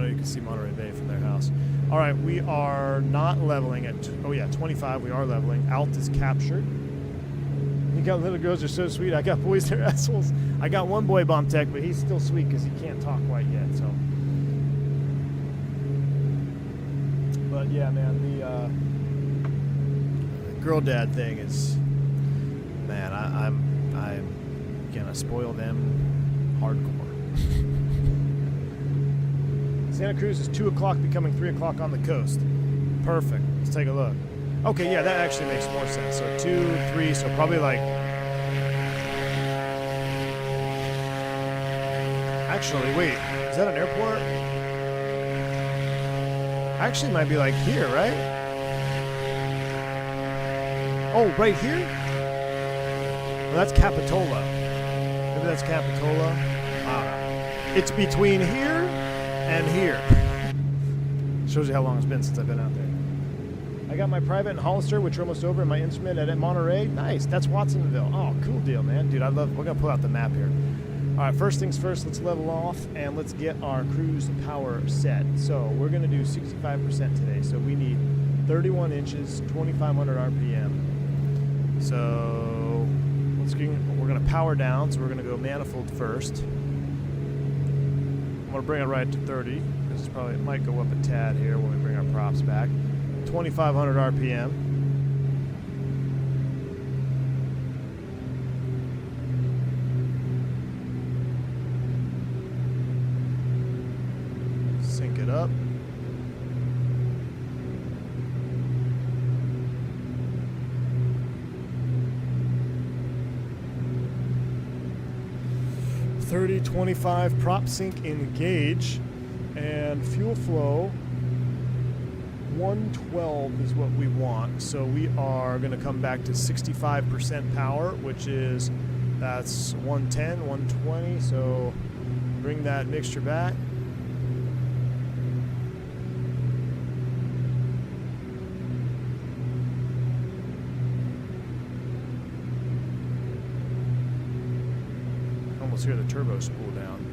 You can see Monterey Bay from their house. All right, we are not leveling at, 25. We are leveling. Alt is captured. You got little girls are so sweet. I got boys, they're assholes. I got one boy bomb tech, but he's still sweet because he can't talk quite yet. So, but yeah, man, the girl dad thing is, man, I'm gonna spoil them hardcore. Santa Cruz is 2 o'clock, becoming 3 o'clock on the coast. Perfect. Let's take a look. Okay, yeah, that actually makes more sense. So 2, 3, so probably like... Actually, wait, is that an airport? Actually, might be like here, right? Oh, right here? Well, that's Capitola. Maybe that's Capitola. It's between here and here. Shows you how long it's been since I've been out there. I got my private in Hollister, which are almost over, and my instrument at Monterey. Nice. That's Watsonville. Oh, cool deal, man. Dude, we're going to pull out the map here. All right, first things first, let's level off, and let's get our cruise power set. So we're going to do 65% today. So we need 31 inches, 2,500 RPM. So we're going to power down, so we're going to go manifold first. I'm going to bring it right to 30. This is it might go up a tad here when we bring our props back. 2,500 RPM. Sync it up. .25 prop sync engage, and fuel flow 112 is what we want. So we are going to come back to 65% power, which is, that's 110, 120. So bring that mixture back. Almost hear the turbo spool down.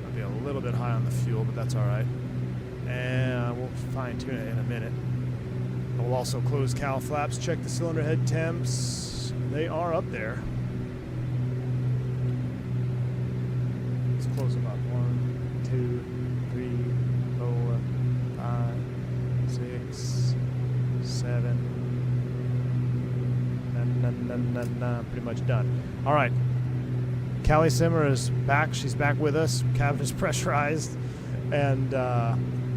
Might be a little bit high on the fuel, but that's all right. And we'll fine tune it in a minute. We'll also close cowl flaps, check the cylinder head temps. They are up there. Let's close them up. 1, 2, 3, 4. 6, 7. Pretty much done. All right. Callie Simmer is back. She's back with us. Cabin is pressurized. And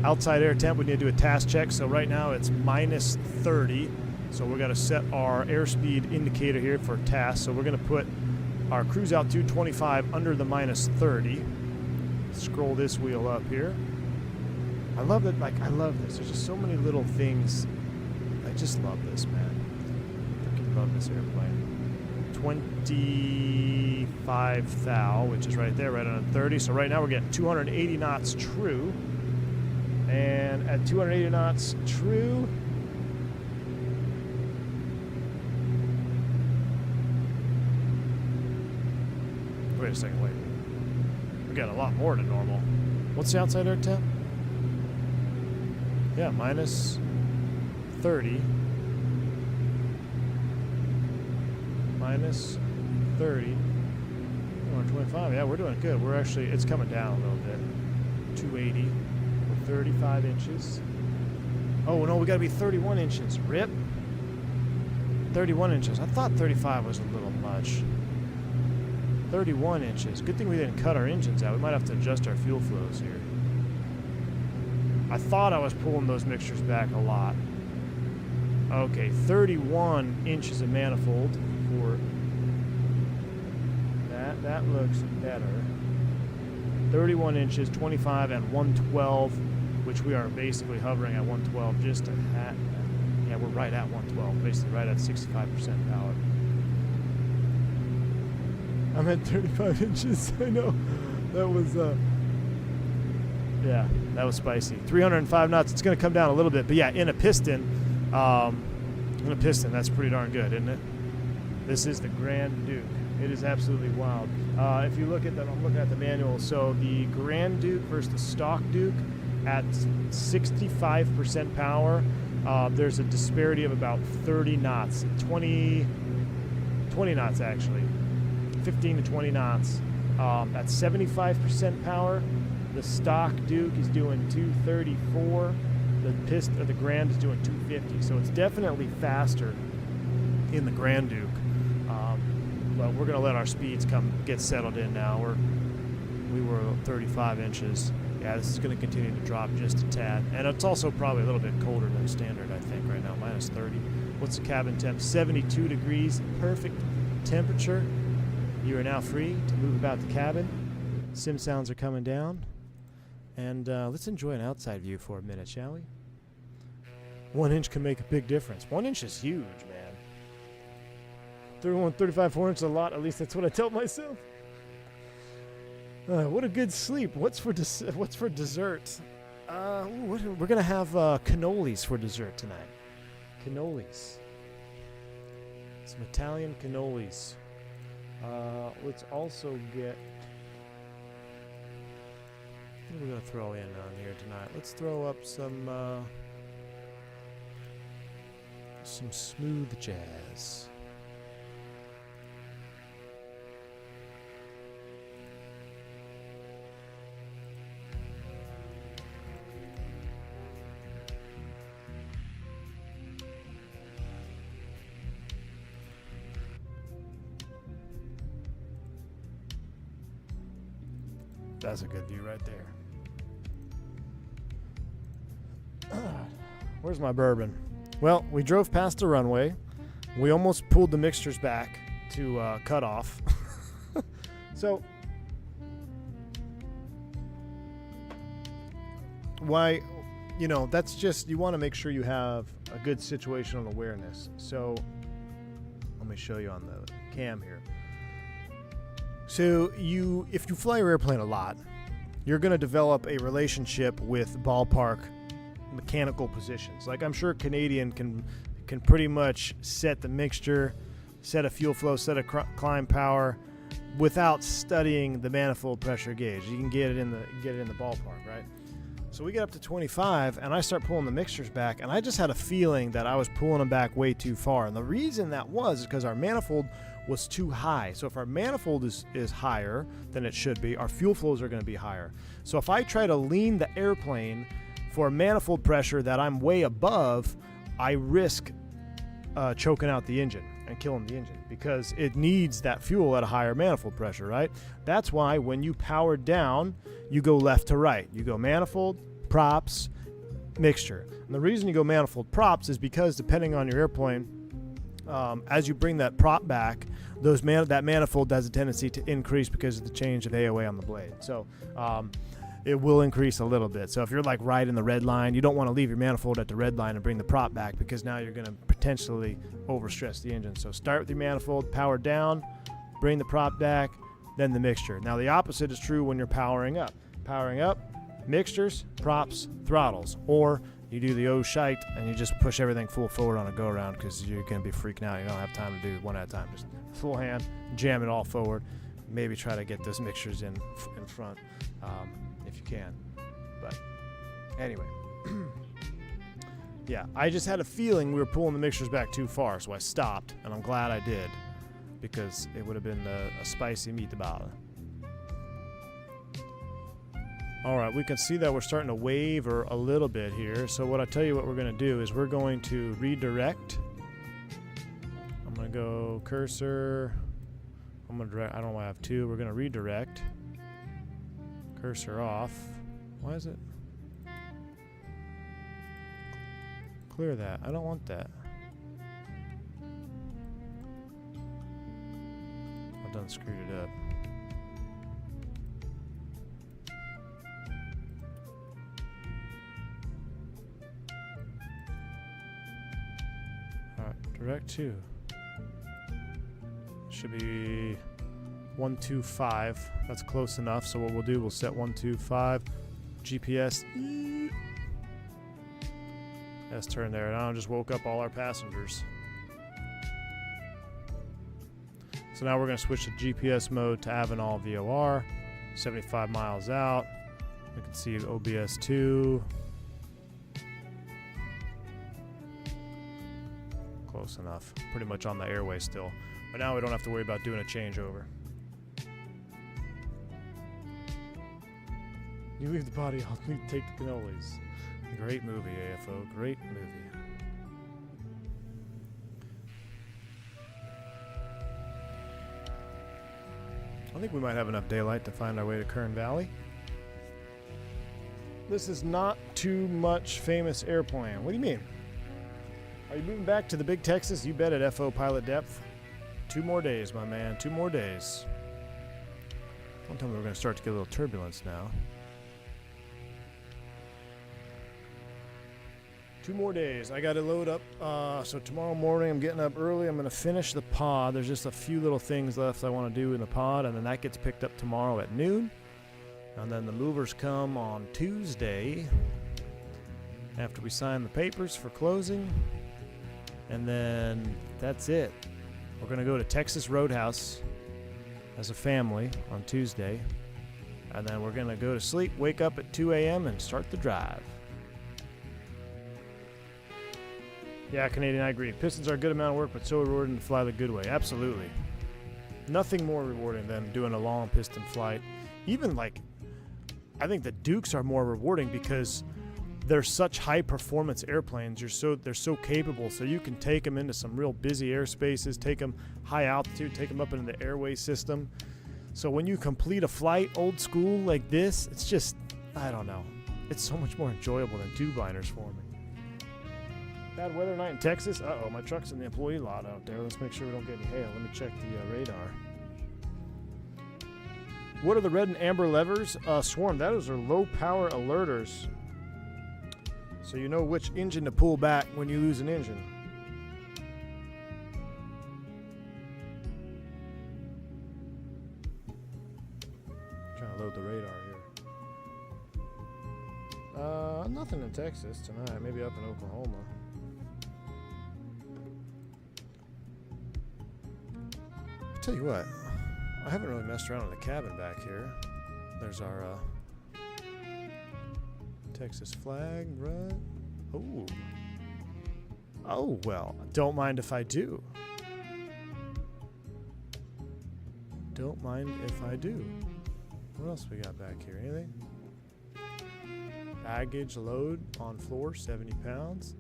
outside air temp, we need to do a task check. So right now it's minus 30. So we're going to set our airspeed indicator here for task. So we're going to put our cruise altitude 25 under the minus 30. Scroll this wheel up here. I love it. Like, I love this. There's just so many little things. I just love this, man. Freaking love this airplane. 25 thou, which is right there, right on 30. So right now we're getting 280 knots true. And at 280 knots true, wait a second, wait. We're getting a lot more than normal. What's the outside air temp? Yeah, minus 30. Minus 30. 25. Yeah, we're doing good. We're actually, it's coming down a little bit. 280. We're 35 inches. Oh, no, we got to be 31 inches. Rip. 31 inches. I thought 35 was a little much. 31 inches. Good thing we didn't cut our engines out. We might have to adjust our fuel flows here. I thought I was pulling those mixtures back a lot. Okay, 31 inches of manifold for that. That looks better. 31 inches, 25 and 112, which we are basically hovering at 112 just a hat. Yeah, we're right at 112, basically right at 65% power. I'm at 35 inches. I know. That was, yeah, that was spicy. 305 knots. It's going to come down a little bit. But yeah, in a piston, that's pretty darn good, isn't it? This is the Grand Duke. It is absolutely wild. If you look at the, I'm looking at the manual. So the Grand Duke versus the stock Duke at 65% power, there's a disparity of about 30 knots, 20 knots actually. 15 to 20 knots. At 75% power, the stock Duke is doing 234. The Grand is doing 250. So it's definitely faster in the Grand Duke. But we're going to let our speeds get settled in now. We were 35 inches. Yeah, this is going to continue to drop just a tad. And it's also probably a little bit colder than standard, I think, right now. Minus 30. What's the cabin temp? 72 degrees. Perfect temperature. You are now free to move about the cabin. Sim sounds are coming down. And let's enjoy an outside view for a minute, shall we? 1 inch can make a big difference. 1 inch is huge, man. 31, 35, 4 inches is a lot. At least that's what I tell myself. What a good sleep. What's for dessert? We're going to have cannolis for dessert tonight. Cannolis. Some Italian cannolis. Let's also get... What are we going to throw in on here tonight? Let's throw up some smooth jazz. That's a good view right there. Where's my bourbon? Well, we drove past the runway. We almost pulled the mixtures back to cut off. So, why, that's just, you want to make sure you have a good situational awareness. So, let me show you on the cam here. So if you fly your airplane a lot, you're going to develop a relationship with ballpark mechanical positions. Like, I'm sure Canadian can pretty much set the mixture, set a fuel flow, set a climb power without studying the manifold pressure gauge. You can get it in the ballpark, right? So we get up to 25, and I start pulling the mixtures back, and I just had a feeling that I was pulling them back way too far. And the reason that was because our manifold was too high. So if our manifold is higher than it should be, our fuel flows are going to be higher. So if I try to lean the airplane for a manifold pressure that I'm way above, I risk choking out the engine and killing the engine because it needs that fuel at a higher manifold pressure, right? That's why when you power down, you go left to right. You go manifold, props, mixture. And the reason you go manifold props is because depending on your airplane, as you bring that prop back, that manifold has a tendency to increase because of the change of AOA on the blade. So it will increase a little bit. So if you're like right in the red line, you don't want to leave your manifold at the red line and bring the prop back because now you're going to potentially overstress the engine. So start with your manifold, power down, bring the prop back, then the mixture. Now the opposite is true when you're powering up. Powering up, mixtures, props, throttles, or you do the oh shite and you just push everything full forward on a go around because you're going to be freaking out. You don't have time to do one at a time. Just full hand, jam it all forward. Maybe try to get those mixtures in front if you can. But anyway, yeah, I just had a feeling we were pulling the mixtures back too far, so I stopped, and I'm glad I did because it would have been a spicy meatball. All right, we can see that we're starting to waver a little bit here. So what I tell you what we're going to do is we're going to redirect. I'm going to go cursor. I'm going to direct. I don't know why I have two. We're going to redirect. Cursor off. Why is it? Clear that. I don't want that. I've done screwed it up. Direct 2 should be 125. That's close enough. So what we'll do, we'll set 125 GPS. S turn there. And I just woke up all our passengers. So now we're going to switch to GPS mode to Avenal VOR. 75 miles out. We can see OBS 2. Close enough. Pretty much on the airway still. But now we don't have to worry about doing a changeover. You leave the body, I'll take the cannolis. Great movie, AFO. Great movie. I think we might have enough daylight to find our way to Kern Valley. This is not too much famous airplane. What do you mean? Are you moving back to the Big Texas? You bet at FO Pilot Depth. 2 more days, my man. 2 more days. Don't tell me we're going to start to get a little turbulence now. 2 more days. I got to load up. So tomorrow morning I'm getting up early. I'm going to finish the pod. There's just a few little things left I want to do in the pod, and then that gets picked up tomorrow at noon. And then the movers come on Tuesday after we sign the papers for closing. And then that's it. We're going to go to Texas Roadhouse as a family on Tuesday. And then we're going to go to sleep, wake up at 2 a.m. and start the drive. Yeah, Canadian, I agree. Pistons are a good amount of work, but so rewarding to fly the good way. Absolutely. Nothing more rewarding than doing a long piston flight. Even like, I think the Dukes are more rewarding because they're such high-performance airplanes. They're so capable, so you can take them into some real busy airspaces, take them high altitude, take them up into the airway system. So when you complete a flight old school like this, it's just, I don't know. It's so much more enjoyable than two-biners for me. Bad weather night in Texas. Uh-oh, my truck's in the employee lot out there. Let's make sure we don't get any hail. Let me check the radar. What are the red and amber levers? Swarm, those are low-power alerters. So you know which engine to pull back when you lose an engine. Trying to load the radar here. Nothing in Texas tonight. Maybe up in Oklahoma. I'll tell you what. I haven't really messed around in the cabin back here. There's our Texas flag, right? Oh. Oh, well, don't mind if I do. Don't mind if I do. What else we got back here? Anything? Baggage load on floor, 70 pounds.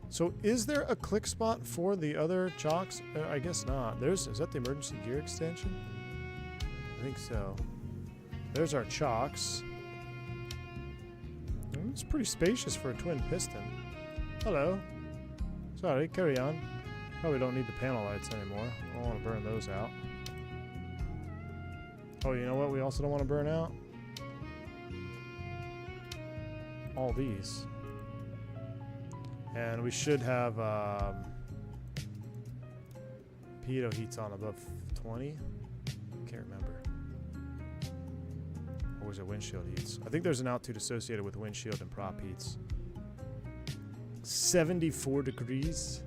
So is there a click spot for the other chocks? I guess not. Is that the emergency gear extension? I think so. There's our chocks. It's pretty spacious for a twin piston. Hello. Sorry, carry on. Probably don't need the panel lights anymore. I don't want to burn those out. Oh, you know what we also don't want to burn out? All these. And we should have pitot heats on above 20. Can't remember. Or was it windshield heats? I think there's an altitude associated with windshield and prop heats. 74 degrees.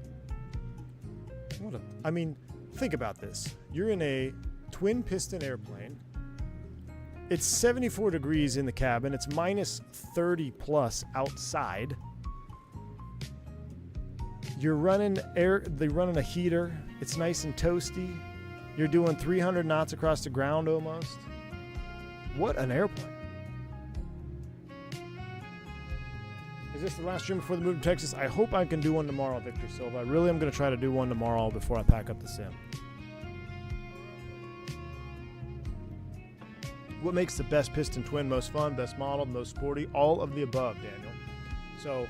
I mean, think about this. You're in a twin piston airplane. It's 74 degrees in the cabin. It's minus 30 plus outside. You're running they're running a heater. It's nice and toasty. You're doing 300 knots across the ground almost. What an airplane. Is this the last stream before the move to Texas? I hope I can do one tomorrow, Victor Silva. I really am going to try to do one tomorrow before I pack up the sim. What makes the best piston twin most fun, best model, most sporty? All of the above, Daniel. So,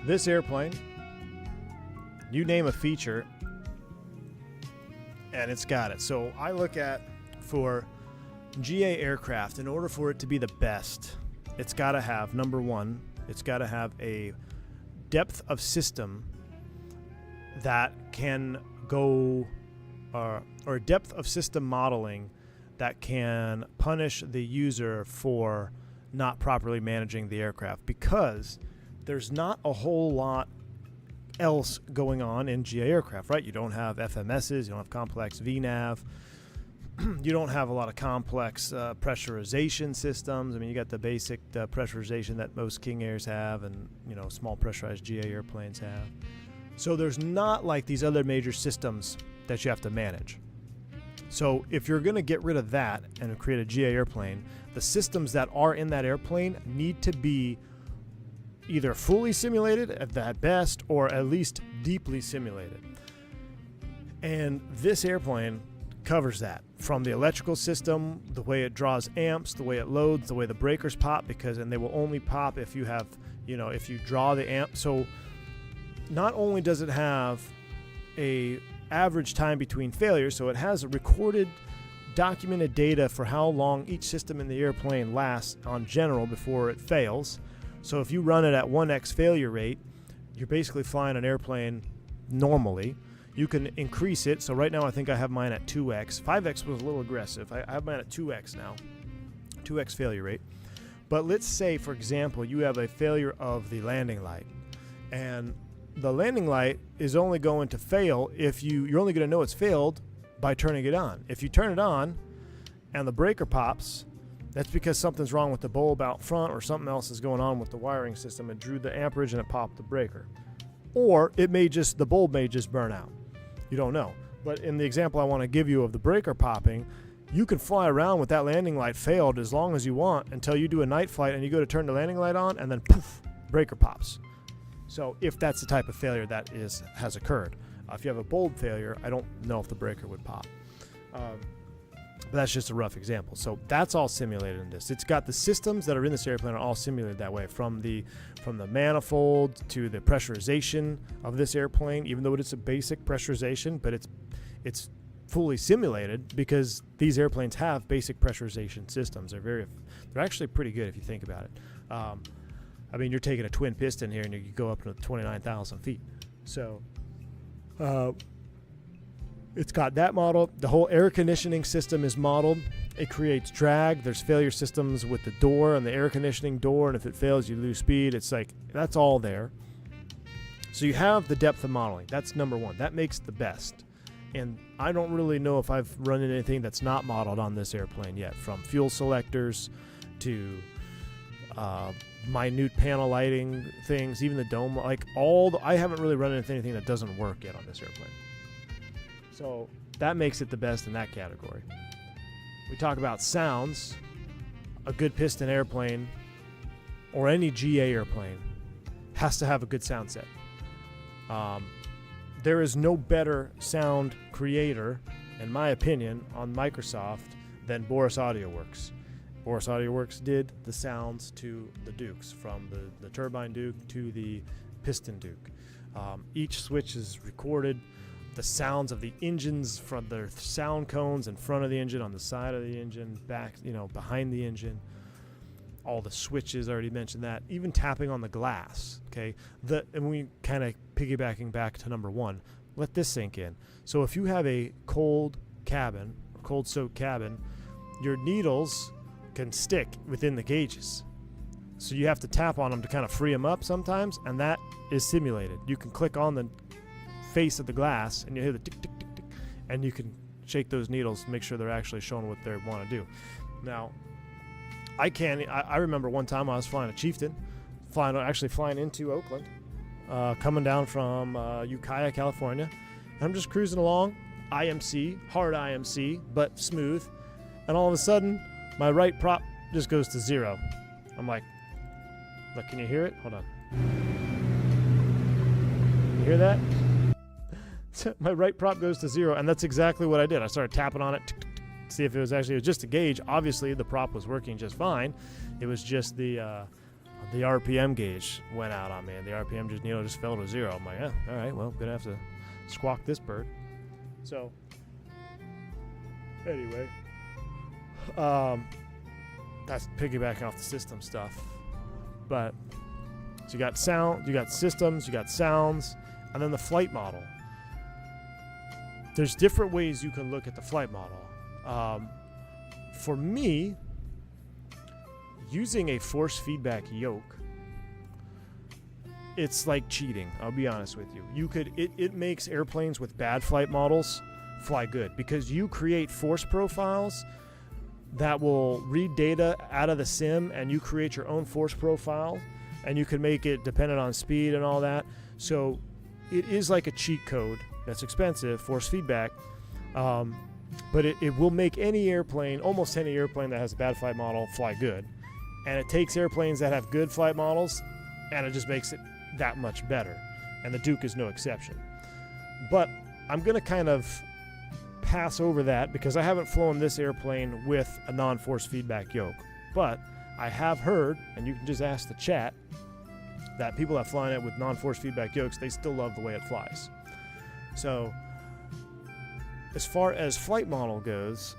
this airplane, you name a feature, and it's got it. So, I look at, for GA aircraft, in order for it to be the best, it's got to have, number one, it's got to have a depth of system that can go, or depth of system modeling that can punish the user for not properly managing the aircraft, because there's not a whole lot else going on in GA aircraft, right? You don't have FMSs, you don't have complex VNAV, you don't have a lot of complex pressurization systems. I mean, you got the basic pressurization that most King Airs have, and small pressurized GA airplanes have. So there's not like these other major systems that you have to manage. So if you're going to get rid of that and create a GA airplane, the systems that are in that airplane need to be either fully simulated at best, or at least deeply simulated. And this airplane covers that, from the electrical system, the way it draws amps, the way it loads, the way the breakers pop, and they will only pop if you have, if you draw the amp. So not only does it have a average time between failures, so it has a recorded, documented data for how long each system in the airplane lasts on general before it fails. So if you run it at 1x failure rate, you're basically flying an airplane normally. You can increase it. So right now I think I have mine at 2x. 5x was a little aggressive. I have mine at 2x now. 2x failure rate. But let's say, for example, you have a failure of the landing light. And the landing light is only going to fail if you're only going to know it's failed by turning it on. If you turn it on and the breaker pops, that's because something's wrong with the bulb out front, or something else is going on with the wiring system. It drew the amperage and it popped the breaker. Or the bulb may just burn out. You don't know. But in the example I want to give you of the breaker popping, you can fly around with that landing light failed as long as you want until you do a night flight and you go to turn the landing light on, and then poof, breaker pops. So if that's the type of failure that has occurred. If you have a bulb failure, I don't know if the breaker would pop. But that's just a rough example. So that's all simulated in this. It's got the systems that are in this airplane are all simulated that way, from the manifold to the pressurization of this airplane, even though it's a basic pressurization, but it's fully simulated because these airplanes have basic pressurization systems. They're actually pretty good if you think about it. I mean, you're taking a twin piston here and you go up to 29,000 feet. So it's got that model. The whole air conditioning system is modeled. It creates drag. There's failure systems with the door and the air conditioning door, and if it fails, you lose speed. It's like, that's all there. So you have the depth of modeling. That's number one. That makes the best. And I don't really know if I've run into anything that's not modeled on this airplane yet, from fuel selectors to minute panel lighting things, even the dome. I haven't really run into anything that doesn't work yet on this airplane. So that makes it the best in that category. We talk about sounds. a good piston airplane or any GA airplane has to have a good sound set. There is no better sound creator, in my opinion, on Microsoft than Boris AudioWorks. Boris AudioWorks did the sounds to the Dukes, from the turbine Duke to the piston Duke. Each switch is recorded. The sounds of the engines from their sound cones in front of the engine, on the side of the engine, back, behind the engine. All the switches, I already mentioned that. Even tapping on the glass, okay? And we kind of piggybacking back to number one. Let this sink in. So if you have a cold cabin, or cold soaked cabin, your needles can stick within the gauges. So you have to tap on them to kind of free them up sometimes, and that is simulated. You can click on the face of the glass, and you hear the tick, tick, tick, tick, and you can shake those needles to make sure they're actually showing what they want to do. Now, I remember one time I was flying a Chieftain, flying into Oakland, coming down from Ukiah, California, and I'm just cruising along, IMC, hard IMC, but smooth, and all of a sudden, my right prop just goes to 0. I'm like, look, can you hear it? Hold on. You hear that? My right prop goes to 0, and that's exactly what I did. I started tapping on it, to see if it was just a gauge. Obviously, the prop was working just fine. It was just the RPM gauge went out on me, and the RPM just fell to 0. I'm like, yeah, all right, well, gonna have to squawk this bird. So, anyway, that's piggybacking off the system stuff. But so you got sound, you got systems, you got sounds, and then the flight model. There's different ways you can look at the flight model. For me, using a force feedback yoke, it's like cheating. I'll be honest with you. It makes airplanes with bad flight models fly good, because you create force profiles that will read data out of the sim, and you create your own force profile, and you can make it dependent on speed and all that. So it is like a cheat code that's expensive, force feedback, but it will make almost any airplane that has a bad flight model fly good. And it takes airplanes that have good flight models, and it just makes it that much better. And the Duke is no exception. But I'm going to kind of pass over that, because I haven't flown this airplane with a non-force feedback yoke. But I have heard, and you can just ask the chat, that people that fly it with non-force feedback yokes, they still love the way it flies. So, as far as flight model goes,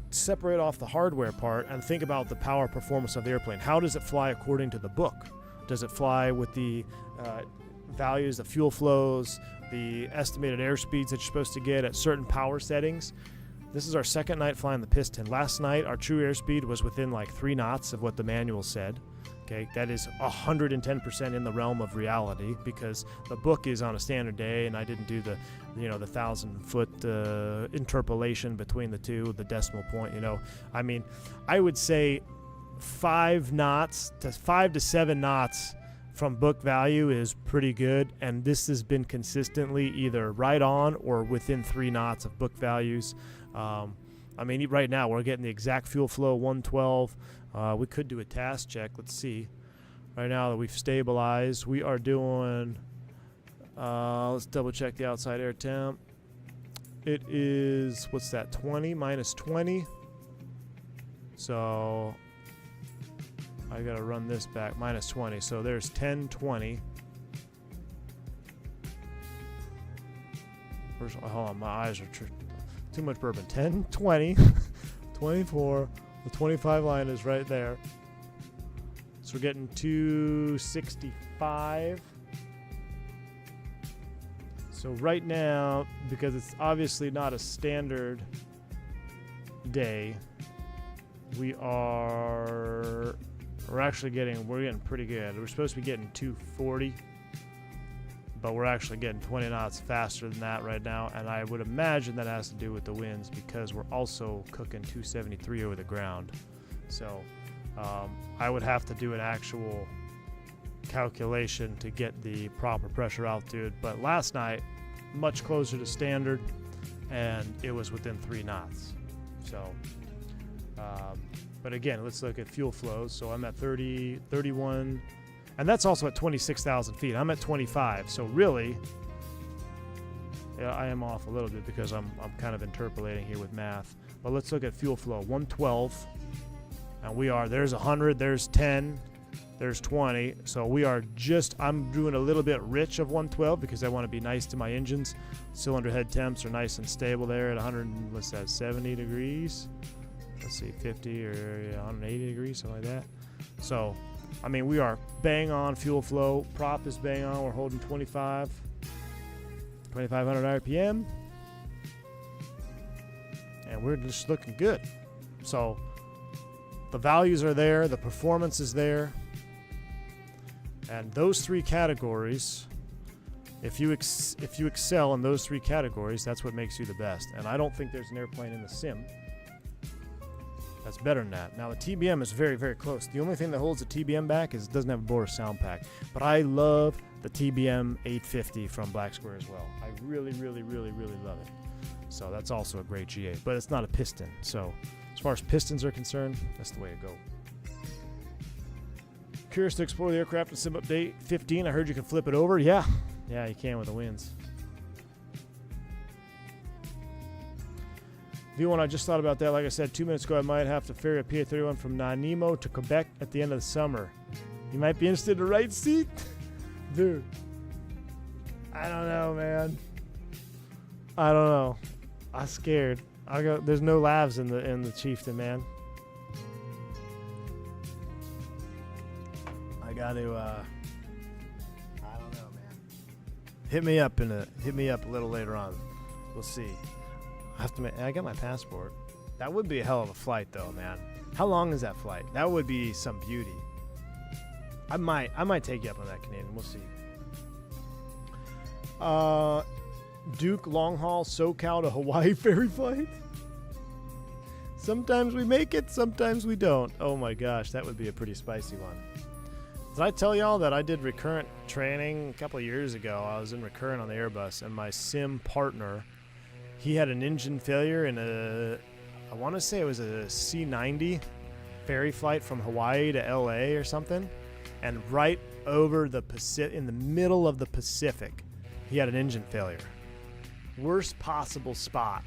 separate off the hardware part and think about the power performance of the airplane. How does it fly according to the book? Does it fly with the values, the fuel flows, the estimated airspeeds that you're supposed to get at certain power settings? This is our second night flying the Piston. Last night, our true airspeed was within like 3 knots of what the manual said. Okay, that is 110% in the realm of reality, because the book is on a standard day, and I didn't do the 1,000-foot interpolation between the two, the decimal point. I mean, I would say 5 to 7 knots from book value is pretty good, and this has been consistently either right on or within 3 knots of book values. I mean, right now we're getting the exact fuel flow, 112. We could do a task check. Let's see. Right now that we've stabilized, we are doing, let's double check the outside air temp. It is, what's that, 20, minus 20. So I got to run this back, minus 20. So there's 10, 20. Hold on, my eyes are too much bourbon. 10, 20, 24. The 25 line is right there. So we're getting 265. So right now, because it's obviously not a standard day, we're getting pretty good. We're supposed to be getting 240, but we're actually getting 20 knots faster than that right now, and I would imagine that has to do with the winds, because we're also cooking 273 over the ground. So I would have to do an actual calculation to get the proper pressure altitude, but last night, much closer to standard, and it was within 3 knots. So But again, let's look at fuel flows. So I'm at 30, 31, and that's also at 26,000 feet. I'm at 25. So really, yeah, I am off a little bit because I'm kind of interpolating here with math. But let's look at fuel flow. 112, and there's 100, there's 10, there's 20. So we are I'm doing a little bit rich of 112 because I want to be nice to my engines. Cylinder head temps are nice and stable there at 70 degrees. Let's see, 50 or 180 degrees, something like that. So, I mean, we are bang on fuel flow. Prop is bang on. We're holding 2,500 RPM. And we're just looking good. So, the values are there. The performance is there. And those three categories, if you excel in those three categories, that's what makes you the best. And I don't think there's an airplane in the sim that's better than that. Now, the TBM is very, very close. The only thing that holds the TBM back is it doesn't have a Boris sound pack. But I love the TBM 850 from Black Square as well. I really, really, really, really love it. So that's also a great G8. But it's not a piston. So as far as pistons are concerned, that's the way to go. Curious to explore the aircraft in Sim Update 15. I heard you can flip it over. Yeah, you can with the winds. V1, I just thought about that. Like I said 2 minutes ago, I might have to ferry a PA-31 from Nanaimo to Quebec at the end of the summer. You might be interested in the right seat? Dude, I don't know, man. I don't know. I'm scared. There's no lavs in the Chieftain, man. I got to. I don't know, man. Hit me up a little later on. We'll see. I got my passport. That would be a hell of a flight, though, man. How long is that flight? That would be some beauty. I might take you up on that, Canadian. We'll see. Duke long haul SoCal to Hawaii ferry flight. Sometimes we make it, sometimes we don't. Oh my gosh, that would be a pretty spicy one. Did I tell y'all that I did recurrent training a couple of years ago? I was in recurrent on the Airbus, and my sim partner, he had an engine failure in I want to say it was a C-90 ferry flight from Hawaii to LA or something. And right over in the middle of the Pacific, he had an engine failure. Worst possible spot.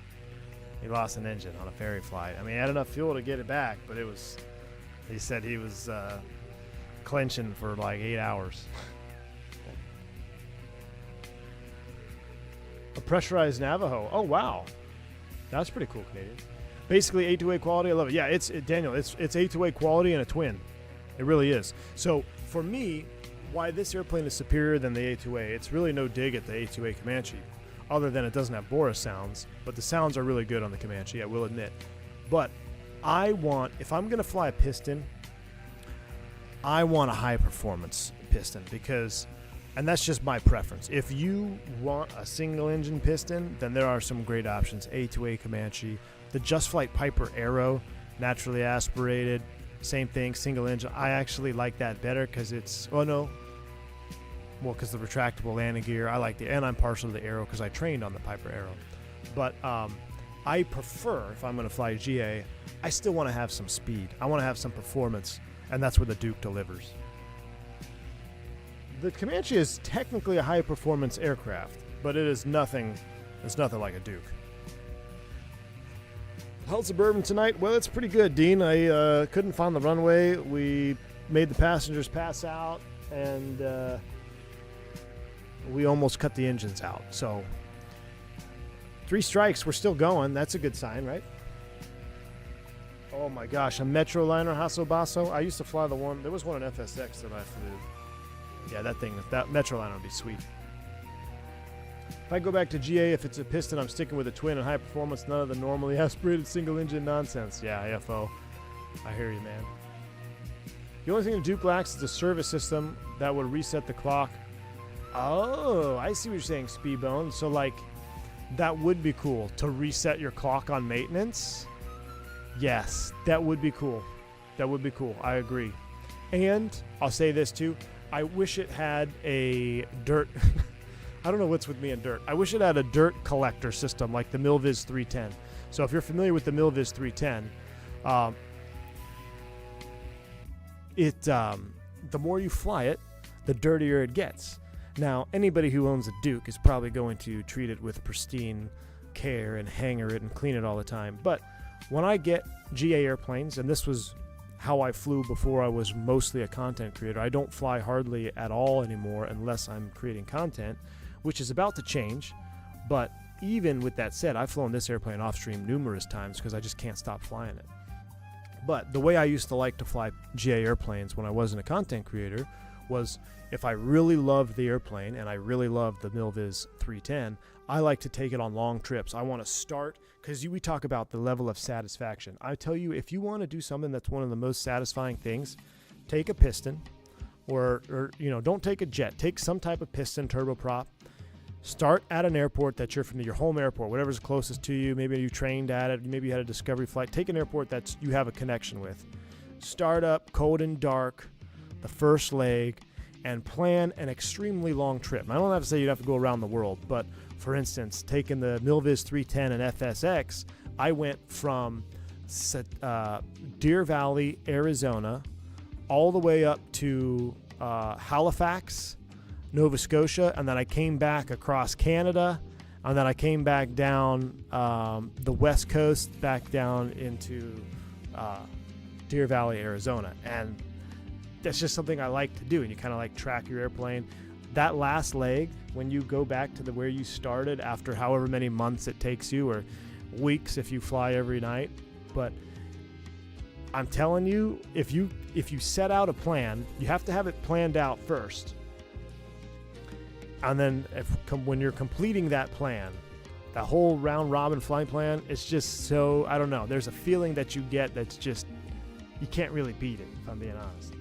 He lost an engine on a ferry flight. I mean, he had enough fuel to get it back, but he said he was clenching for like 8 hours. A pressurized Navajo. Oh, wow. That's pretty cool, Canadian. Basically, A2A quality. I love it. Yeah, Daniel, it's A2A quality and a twin. It really is. So, for me, why this airplane is superior than the A2A, it's really no dig at the A2A Comanche, other than it doesn't have Boris sounds, but the sounds are really good on the Comanche, I will admit. But if I'm going to fly a piston, I want a high-performance piston and that's just my preference. If you want a single-engine piston, then there are some great options. A2A Comanche, the Just Flight Piper Aero, naturally aspirated, same thing, single engine. I actually like that better because because the retractable landing gear, and I'm partial to the Aero because I trained on the Piper Aero. But I prefer, if I'm going to fly GA, I still want to have some speed. I want to have some performance, and that's where the Duke delivers. The Comanche is technically a high-performance aircraft, but it's nothing like a Duke. How's Suburban tonight? Well, it's pretty good, Dean. I couldn't find the runway. We made the passengers pass out, and we almost cut the engines out. So 3 strikes, we're still going. That's a good sign, right? Oh my gosh, a Metroliner Hasso Basso. I used to fly there was one in FSX that I flew. Yeah, that Metroliner would be sweet. If I go back to GA, if it's a piston, I'm sticking with a twin and high performance, none of the normally aspirated single engine nonsense. Yeah, AFO. I hear you, man. The only thing the Duke lacks is a service system that would reset the clock. Oh, I see what you're saying, Speedbone. So, that would be cool to reset your clock on maintenance. Yes, that would be cool. That would be cool. I agree. And I'll say this too. I wish it had a dirt. I don't know what's with me and dirt. I wish it had a dirt collector system like the Milviz 310. So if you're familiar with the Milviz 310, The more you fly it, the dirtier it gets. Now, anybody who owns a Duke is probably going to treat it with pristine care and hanger it and clean it all the time. But when I get GA airplanes, and this was how I flew before I was mostly a content creator, I don't fly hardly at all anymore unless I'm creating content, which is about to change. But even with that said, I've flown this airplane off stream numerous times because I just can't stop flying it. But the way I used to like to fly GA airplanes when I wasn't a content creator was, if I really loved the airplane and I really loved the Milviz 310, I like to take it on long trips. I want to start, because we talk about the level of satisfaction. I tell you, if you want to do something that's one of the most satisfying things, take a piston, or don't take a jet. Take some type of piston turboprop. Start at an airport that you're from, your home airport, whatever's closest to you. Maybe you trained at it. Maybe you had a discovery flight. Take an airport that you have a connection with. Start up cold and dark, the first leg, and plan an extremely long trip. And I don't have to say you'd have to go around the world, but for instance, taking the Milviz 310 and FSX, I went from Deer Valley, Arizona, all the way up to Halifax, Nova Scotia, and then I came back across Canada, and then I came back down the west coast, back down into Deer Valley, Arizona. And that's just something I like to do, and you kind of like track your airplane. That last leg, when you go back to where you started after however many months it takes you, or weeks if you fly every night, but I'm telling you, if you set out a plan, you have to have it planned out first. And then when you're completing that plan, that whole round robin flight plan, it's just so, I don't know, there's a feeling that you get that's just, you can't really beat it, if I'm being honest.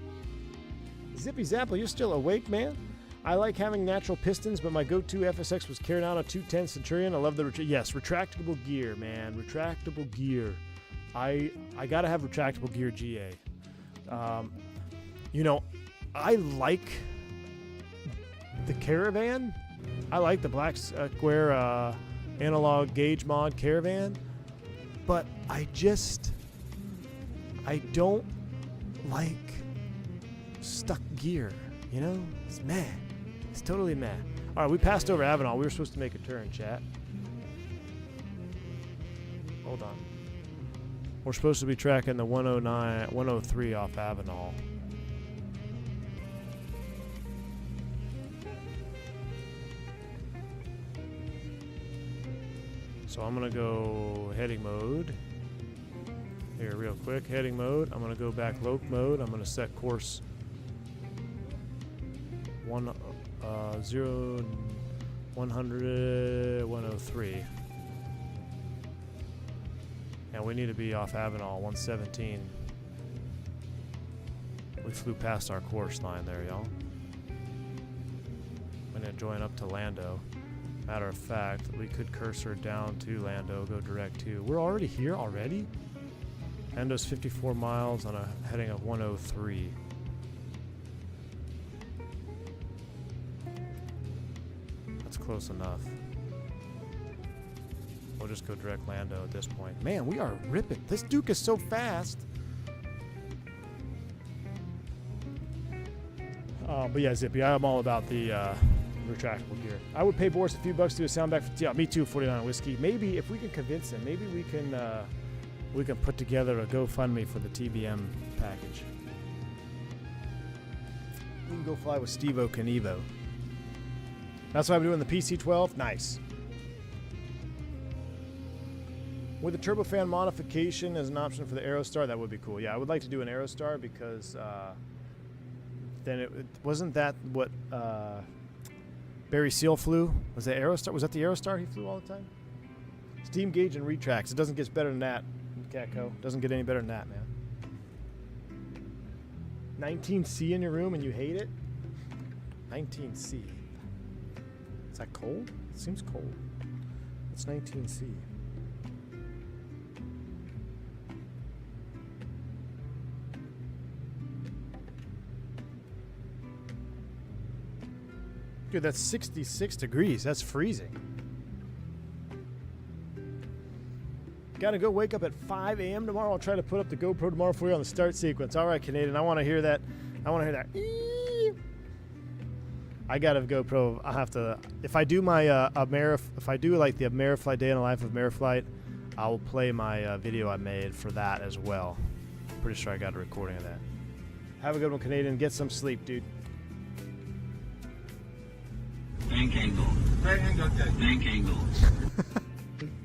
Zippy Zapple, you're still awake, man? I like having natural pistons, but my go-to FSX was carried on a 210 Centurion. I love the retractable gear, man. Retractable gear. I gotta have retractable gear GA. I like the Caravan. I like the Black Square analog gauge mod Caravan, but I don't like stuck gear. It's meh. It's totally meh. All right, we passed over Avenal. We were supposed to make a turn, chat. Hold on. We're supposed to be tracking the 103 off Avenal. So I'm going to go heading mode. Here, real quick. Heading mode. I'm going to go back loc mode. I'm going to set course 100, 103. And we need to be off Avenal 117. We flew past our course line there, y'all. I'm going to join up to Lando. Matter of fact, we could cursor down to Lando, go direct to. We're already here already? Lando's 54 miles on a heading of 103. That's close enough. We'll just go direct Lando at this point. Man, we are ripping. This Duke is so fast. But yeah, Zippy, I'm all about the retractable gear. I would pay Boris a few bucks to do a sound back. Yeah, me too. 49 whiskey. Maybe if we can convince him, maybe we can put together a GoFundMe for the TBM package. We can go fly with Steve-O Knievo. That's why I'm doing the PC-12. Nice. With a turbofan modification as an option for the Aerostar, that would be cool. Yeah, I would like to do an Aerostar because then it wasn't that what Barry Seal flew? Was that Aerostar? Was that the Aerostar he flew all the time? Steam gauge and retracts. It doesn't get better than that, Catco. Doesn't get any better than that, man. 19C in your room and you hate it? 19C. Is that cold? It seems cold. It's 19C. Dude, that's 66 degrees. That's freezing. Gotta go wake up at 5 a.m. tomorrow. I'll try to put up the GoPro tomorrow for you on the start sequence. All right, Canadian, I want to hear that. I want to hear that. I got a GoPro. I'll have to, if I do my if I do like the Ameriflight Day in the Life of Ameriflight, I will play my video I made for that as well. Pretty sure I got a recording of that. Have a good one, Canadian. Get some sleep, dude. Bank angle. Bank angle.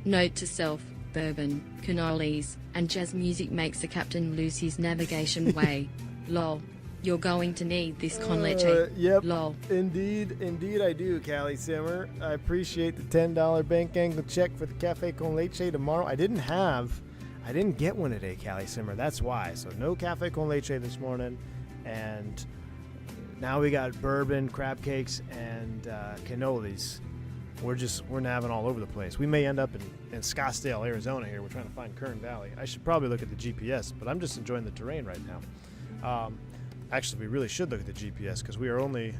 Note to self, bourbon, cannolis, and jazz music makes the captain lose his navigation way. Lol. You're going to need this con leche. Yep. Lol. Indeed I do, Callie Simmer. I appreciate the $10 bank angle check for the Cafe Con Leche tomorrow. I didn't get one today, Callie Simmer. That's why. So no Cafe Con Leche this morning. And now we got bourbon, crab cakes, and cannolis. We're nabbing all over the place. We may end up in Scottsdale, Arizona here. We're trying to find Kern Valley. I should probably look at the GPS, but I'm just enjoying the terrain right now. Actually, we really should look at the GPS because we are only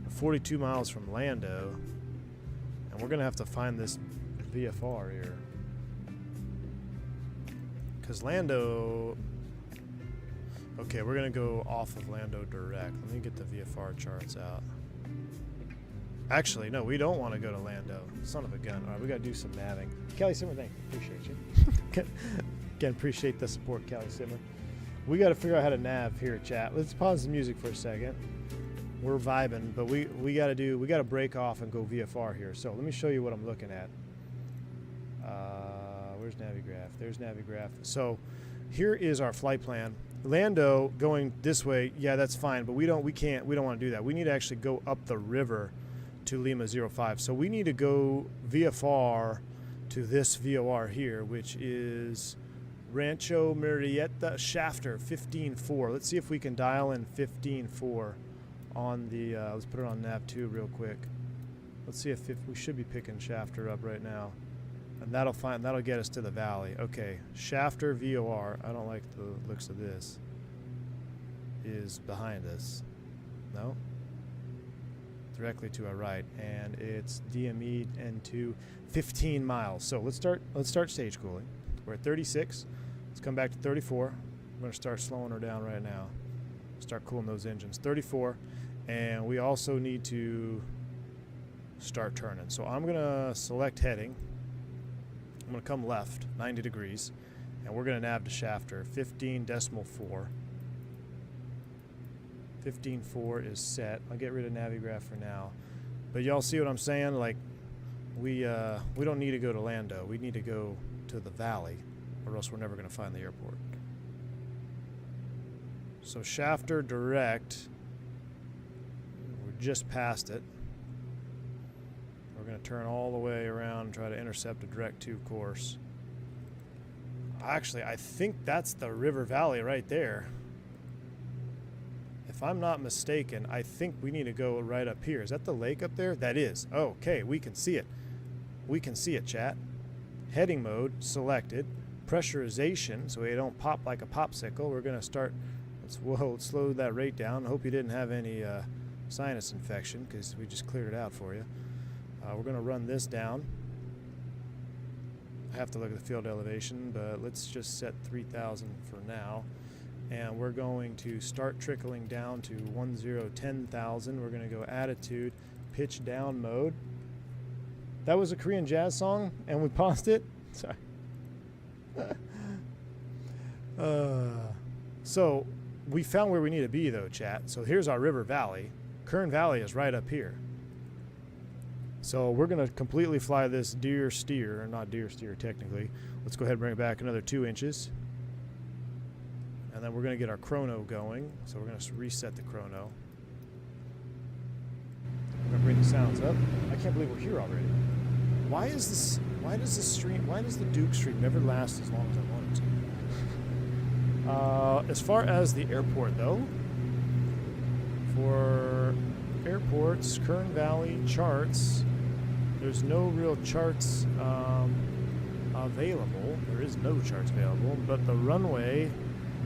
42 miles from Lando, and we're going to have to find this VFR here. Because Lando... Okay, we're going to go off of Lando direct. Let me get the VFR charts out. Actually, no, we don't want to go to Lando. Son of a gun. All right, we got to do some nabbing. Callie Simmer, thank you. Appreciate you. Again, appreciate the support, Callie Simmer. We got to figure out how to nav here, chat. Let's pause the music for a second. We're vibing, but we got to break off and go VFR here. So let me show you what I'm looking at. Where's Navigraph? There's Navigraph. So here is our flight plan. Lando going this way, yeah, that's fine, but we don't want to do that. We need to actually go up the river to Lima 05. So we need to go VFR to this VOR here, which is Rancho Murrieta Shafter 15.4. Let's see if we can dial in 15.4 on the, let's put it on nav2 real quick. Let's see if we should be picking Shafter up right now. And that'll get us to the valley. Okay, Shafter VOR, I don't like the looks of this, is behind us. No? Directly to our right, and it's DME N2 15 miles. So let's start stage cooling. We're at 36. Let's come back to 34. I'm going to start slowing her down right now. Start cooling those engines. 34, and we also need to start turning. So I'm going to select heading. I'm going to come left 90 degrees, and we're going to nav to Shafter 15.4. 15.4 is set. I'll get rid of Navigraph for now, but y'all see what I'm saying? Like we don't need to go to Lando. We need to go to the valley, or else we're never going to find the airport. So Shafter direct, we're just past it. We're going to turn all the way around and try to intercept a direct 2 course. Actually, I think that's the river valley right there. If I'm not mistaken, I think we need to go right up here. Is that the lake up there? That is. Oh, okay, we can see it. We can see it, chat. Heading mode selected. Pressurization, so we don't pop like a popsicle. We're going to start, let's slow that rate down. I hope you didn't have any sinus infection, because we just cleared it out for you. We're going to run this down. I have to look at the field elevation, but let's just set 3,000 for now. And we're going to start trickling down to 10,000. We're going to go attitude, pitch down mode. That was a Korean jazz song, and we paused it. Sorry. So we found where we need to be, though, chat. So here's our river valley. Kern Valley is right up here. So we're going to completely fly this deer steer, or not deer steer technically. Let's go ahead and bring it back another 2 inches. And then we're going to get our chrono going. So we're going to reset the chrono. We're going to bring the sounds up. I can't believe we're here already. Why does the Duke stream never last as long as I want it to? As far as the airport, though, for airports, Kern Valley charts, there's no real charts available. There is no charts available, but the runway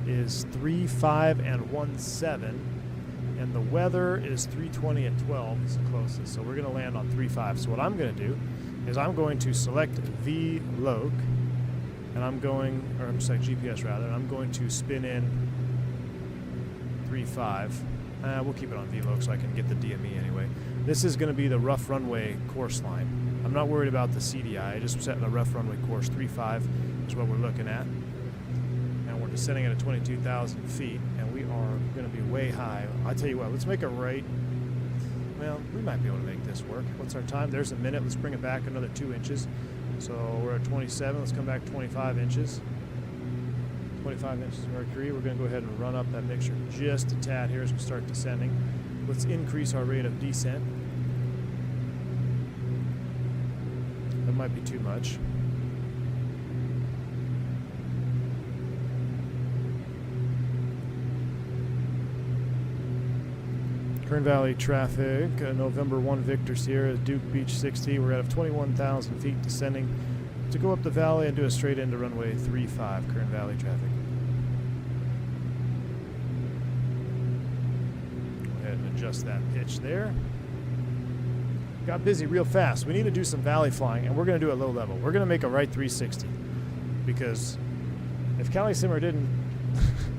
is 35 and 17, and the weather is 320 at 12 is the closest. So we're going to land on 35. So what I'm going to do is I'm going to select VLOC, and I'm going, or I'm saying GPS rather, and I'm going to spin in 3.5. We'll keep it on VLOC so I can get the DME anyway. This is going to be the rough runway course line. I'm not worried about the CDI. I just set the rough runway course. 3.5 is what we're looking at. And we're descending at 22,000 feet, and we are going to be way high. I tell you what, let's make a right. Well, we might be able to make this work. What's our time? There's a minute. Let's bring it back another 2 inches. So we're at 27. Let's come back 25 inches. 25 inches of mercury. We're going to go ahead and run up that mixture just a tad here as we start descending. Let's increase our rate of descent. That might be too much. Kern Valley traffic, November 1 Victor Sierra, Duke Beach 60. We're at 21,000 feet descending to go up the valley and do a straight into runway 35, Kern Valley traffic. Go ahead and adjust that pitch there. Got busy real fast. We need to do some valley flying, and we're going to do it low level. We're going to make a right 360 because if Cali Simmer didn't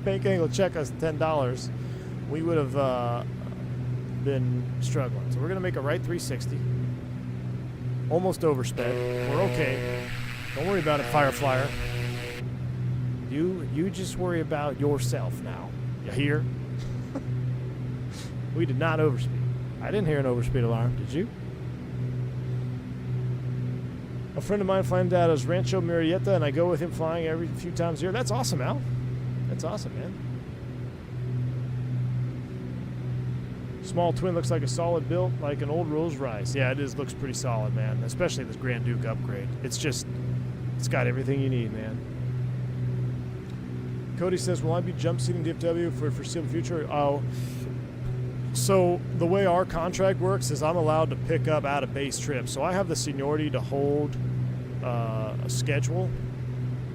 bank angle check us $10, we would have been struggling. So we're going to make a right 360. Almost oversped. We're okay. Don't worry about it, Fire Flyer. You just worry about yourself now. You hear? We did not overspeed. I didn't hear an overspeed alarm. Did you? A friend of mine flying out of Rancho Murrieta, and I go with him flying every few times a year. That's awesome, Al. That's awesome, man. Small twin looks like a solid build, like an old Rolls Royce. Yeah, it is. Looks pretty solid, man. Especially this Grand Duke upgrade. It's got everything you need, man. Cody says, will I be jump seating DFW for foreseeable future? Oh, so the way our contract works is I'm allowed to pick up out of base trips. So I have the seniority to hold a schedule.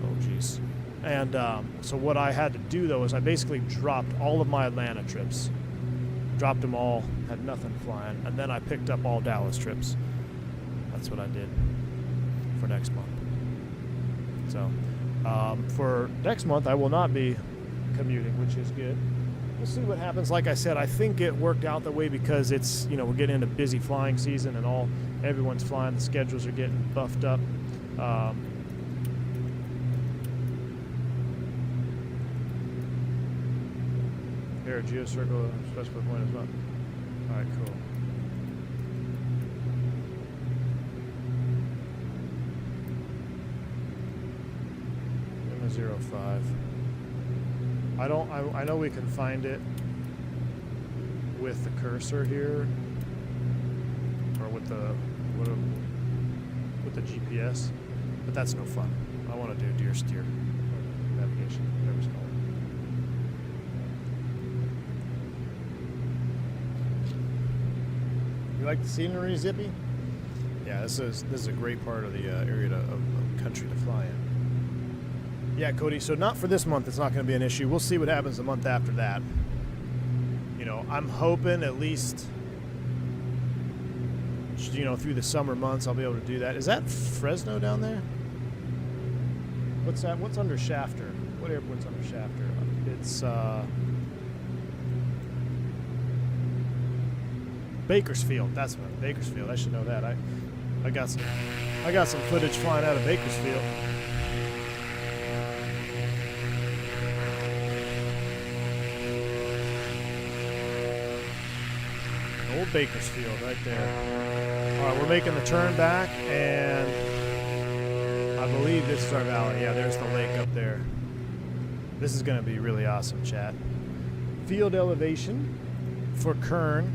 Oh, jeez. And so what I had to do, though, is I basically dropped all of my Atlanta trips. Dropped them all, had nothing flying, and then I picked up all Dallas trips. That's what I did for next month. So for next month, I will not be commuting, which is good. We'll see what happens. Like I said, I think it worked out that way because it's, we're getting into busy flying season and everyone's flying. The schedules are getting buffed up. Here, geocircle, special point as well. All right, cool. Lima 05. I know we can find it with the cursor here, or with the GPS, but that's no fun. I want to do deer steer navigation, whatever it's called. You like the scenery, Zippy? Yeah, this is a great part of the area of country to fly in. Yeah, Cody, so not for this month, it's not going to be an issue. We'll see what happens the month after that. I'm hoping at least, through the summer months, I'll be able to do that. Is that Fresno down there? What's that? What's under Shafter? What airport's under Shafter? It's, Bakersfield. That's what. Bakersfield. I should know that. I got some footage flying out of Bakersfield. Old Bakersfield right there. All right, we're making the turn back, and I believe this is our valley. Yeah, there's the lake up there. This is going to be really awesome, chat. Field elevation for Kern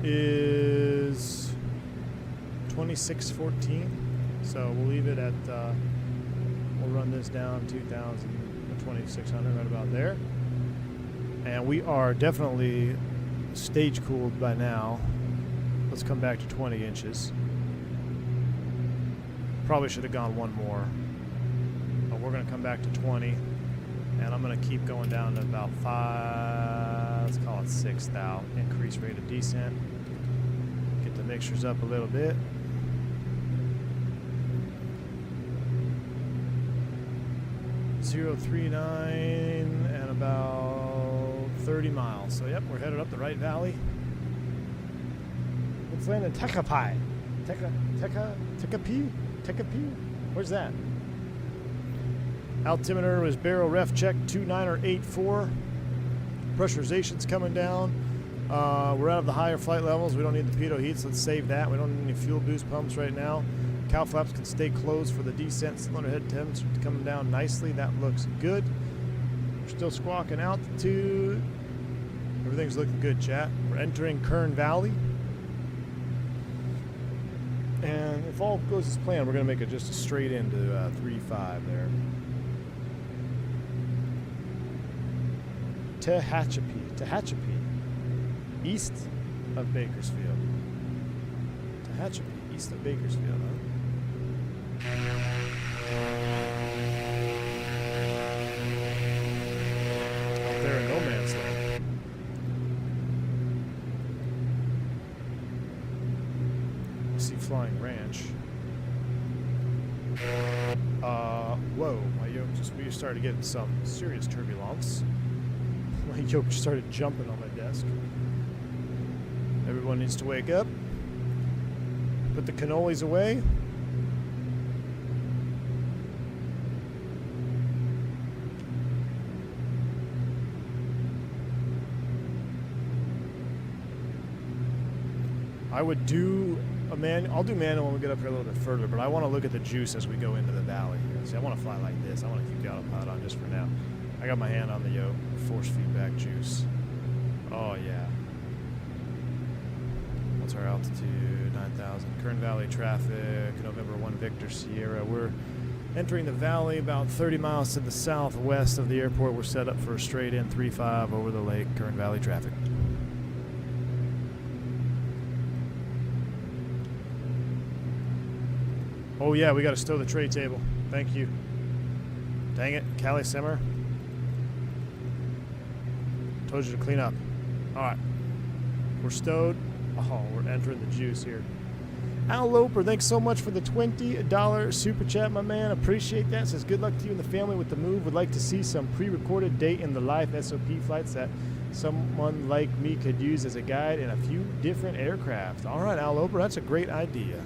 is 2614, so we'll leave it at we'll run this down 2600 right about there, and we are definitely stage cooled by now. Let's come back to 20 inches. Probably should have gone one more, but we're going to come back to 20, and I'm going to keep going down to about 5, let's call it 6 thou. Increase rate of descent. Get the mixtures up a little bit. 1039 and about 30 miles. So yep, we're headed up the right valley. Let's land in Tekapi. Tekapi? Where's that? Altimeter was barrel ref check 2984. Pressurization's coming down. We're out of the higher flight levels. We don't need the pitot heats. Let's save that. We don't need any fuel boost pumps right now. Cow flaps can stay closed for the descent. Cylinder head temps coming down nicely. That looks good. We're still squawking altitude. Everything's looking good, chat. We're entering Kern Valley. And if all goes as planned, we're going to make it just a straight into 3-5 there. Tehachapi, east of Bakersfield. Tehachapi, east of Bakersfield, huh? Up there in no man's land. I see Flying Ranch. Whoa, my yoke we started getting some serious turbulence. My yoke started jumping on my desk. Everyone needs to wake up. Put the cannolis away. I would do a manual. I'll do manual when we get up here a little bit further, but I want to look at the juice as we go into the valley here. See, I want to fly like this. I want to keep the autopilot on just for now. I got my hand on the yoke, force feedback juice. Oh yeah. What's our altitude? 9,000. Kern Valley traffic, November 1 Victor Sierra. We're entering the valley about 30 miles to the southwest of the airport. We're set up for a straight in 3-5 over the lake, Kern Valley traffic. Oh yeah, we got to stow the tray table. Thank you. Dang it, Callie Simmer. Told you to clean up. All right, we're stowed. Oh, we're entering the juice here. Al Loper, thanks so much for the $20 super chat, my man. Appreciate that. Says good luck to you and the family with the move. Would like to see some pre-recorded day in the life SOP flights that someone like me could use as a guide in a few different aircraft. All right, Al Loper, that's a great idea.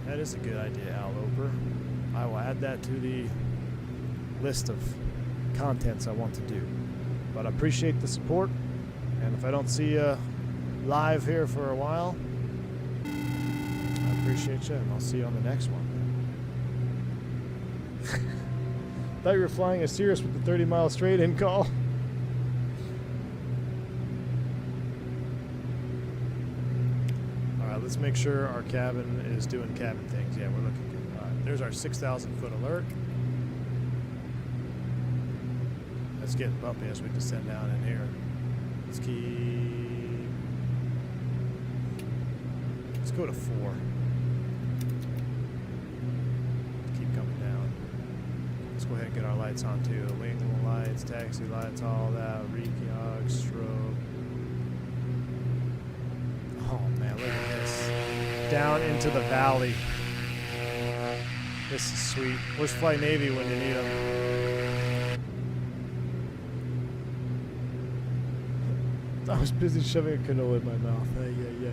That is a good idea, Al Loper. I will add that to the list of contents I want to do. But I appreciate the support, and if I don't see you live here for a while, I appreciate you, and I'll see you on the next one. Thought you were flying a Cirrus with the 30-mile straight-in call. All right, let's make sure our cabin is doing cabin things. Yeah, we're looking good. All right, there's our 6,000-foot alert. It's getting bumpy as we descend down in here. Let's go to 4. Keep coming down. Let's go ahead and get our lights on too. Wing lights, taxi lights, all that. Recog, strobe. Oh man, look at this. Down into the valley. This is sweet. Where's Fly Navy when you need them? I was busy shoving a canola in my mouth. Hey, yeah.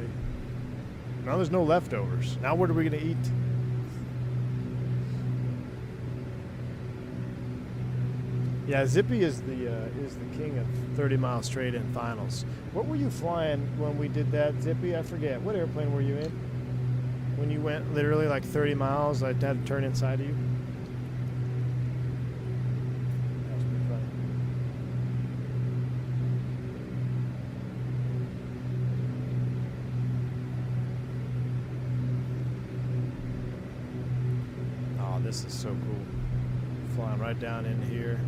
Now there's no leftovers. Now what are we gonna eat? Yeah, Zippy is the king of 30-mile straight-in finals. What were you flying when we did that, Zippy? I forget. What airplane were you in? When you went literally like 30 miles, I had to turn inside of you. That was pretty funny. Oh, this is so cool. Flying right down in here.